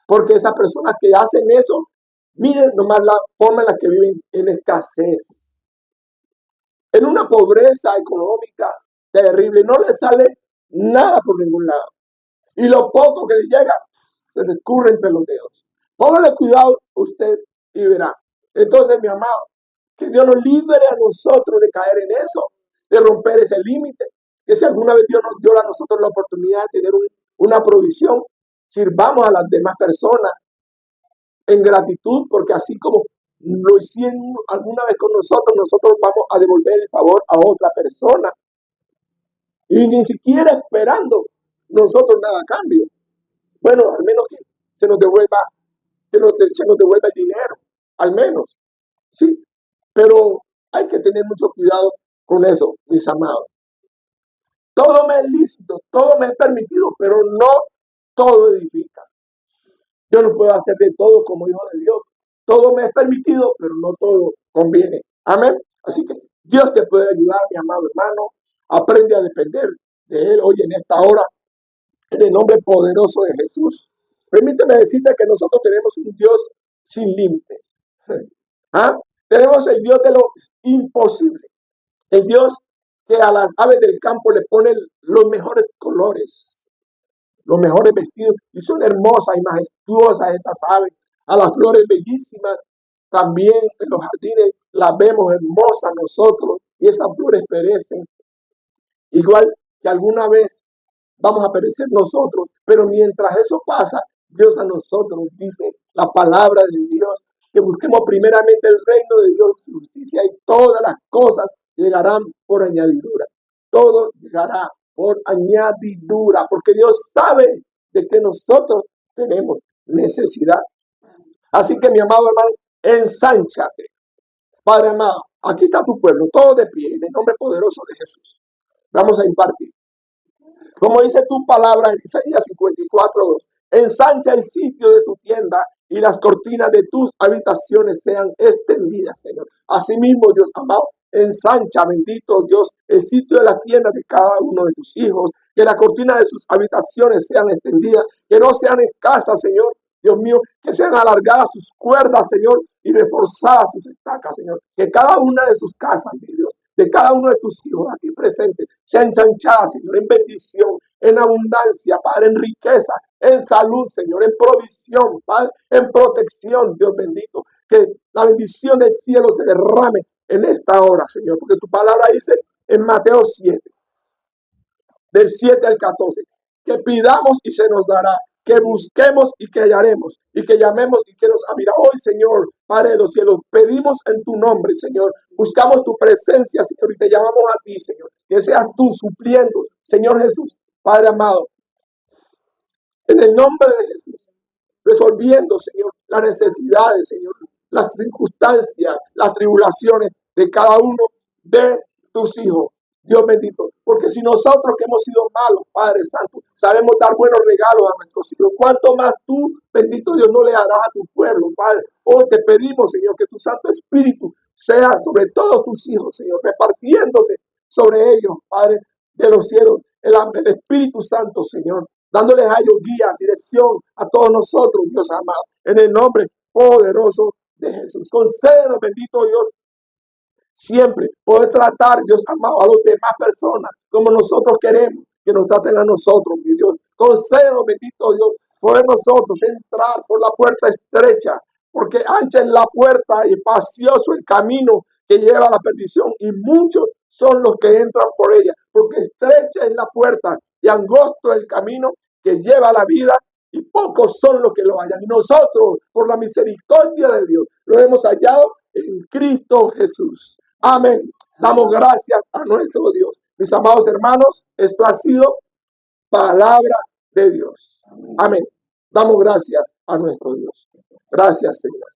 Porque esas personas que hacen eso Miren nomás la forma en la que viven en escasez, en una pobreza económica terrible. No les sale nada por ningún lado. Y lo poco que les llega se les escurre entre los dedos. Póngale cuidado usted y verá. Entonces, mi amado, que Dios nos libre a nosotros de caer en eso, de romper ese límite. Que si alguna vez Dios nos dio a nosotros la oportunidad de tener una provisión, sirvamos a las demás personas en gratitud, porque así como lo hicieron alguna vez con nosotros, nosotros vamos a devolver el favor a otra persona. Y ni siquiera esperando nosotros nada a cambio. Bueno, al menos que se nos devuelva, se nos devuelva el dinero, al menos, sí. Pero hay que tener mucho cuidado con eso, mis amados. Todo me es lícito, todo me es permitido, pero no todo edifica. Yo no puedo hacer de todo como hijo de Dios. Todo me es permitido, pero no todo conviene. Amén. Así que Dios te puede ayudar, mi amado hermano. Aprende a depender de Él hoy en esta hora, en el nombre poderoso de Jesús. Permíteme decirte que nosotros tenemos un Dios sin límite. ¿Ah? Tenemos el Dios de lo imposible. El Dios que a las aves del campo le pone los mejores colores, los mejores vestidos, y son hermosas y majestuosas esas aves. A las flores bellísimas, también en los jardines las vemos hermosas nosotros, y esas flores perecen. Igual que alguna vez vamos a perecer nosotros, pero mientras eso pasa, Dios a nosotros dice la palabra de Dios, que busquemos primeramente el reino de Dios y su justicia, y todas las cosas llegarán por añadidura. Todo llegará por añadidura, porque Dios sabe de que nosotros tenemos necesidad. Así que, mi amado hermano, ensánchate. Padre amado, aquí está tu pueblo, todo de pie, en el nombre poderoso de Jesús. Vamos a impartir. Como dice tu palabra en Isaías 54:2, ensancha el sitio de tu tienda y las cortinas de tus habitaciones sean extendidas, Señor. Asimismo, Dios amado, ensancha, bendito Dios, el sitio de la tienda de cada uno de tus hijos, que la cortina de sus habitaciones sean extendidas, que no sean escasas, Señor. Dios mío, que sean alargadas sus cuerdas, Señor, y reforzadas sus estacas, Señor. Que cada una de sus casas, mi Dios, de cada uno de tus hijos aquí presentes, sea ensanchada, Señor, en bendición, en abundancia, Padre, en riqueza, en salud, Señor, en provisión, Padre, en protección, Dios bendito. Que la bendición del cielo se derrame en esta hora, Señor, porque tu palabra dice en Mateo 7, del 7 al 14, que pidamos y se nos dará, que busquemos y que hallaremos, y que llamemos y que nos abrirá. Hoy, Señor, Padre de los cielos, pedimos en tu nombre, Señor, buscamos tu presencia, Señor, y te llamamos a ti, Señor, que seas tú supliendo, Señor Jesús, Padre amado, en el nombre de Jesús, resolviendo, Señor, las necesidades, Señor, las circunstancias, las tribulaciones de cada uno de tus hijos. Dios bendito, porque si nosotros que hemos sido malos, Padre Santo, sabemos dar buenos regalos a nuestros hijos, ¿cuánto más tú, bendito Dios, no le harás a tu pueblo, Padre? Hoy te pedimos, Señor, que tu Santo Espíritu sea sobre todos tus hijos, Señor, repartiéndose sobre ellos, Padre de los cielos, el Espíritu Santo, Señor, dándoles a ellos guía, dirección a todos nosotros, Dios amado, en el nombre poderoso de Jesús. Concédenos, bendito Dios, siempre poder tratar, Dios amado, a los demás personas como nosotros queremos que nos traten a nosotros, mi Dios. Concédenos, bendito Dios, poder nosotros entrar por la puerta estrecha, porque ancha es la puerta y espacioso el camino que lleva a la perdición, y muchos son los que entran por ella, porque estrecha es la puerta y angosto el camino que lleva a la vida, y pocos son los que lo hallan. Y nosotros, por la misericordia de Dios, lo hemos hallado en Cristo Jesús. Amén. Damos gracias a nuestro Dios. Mis amados hermanos, esto ha sido palabra de Dios. Amén. Damos gracias a nuestro Dios. Gracias, Señor.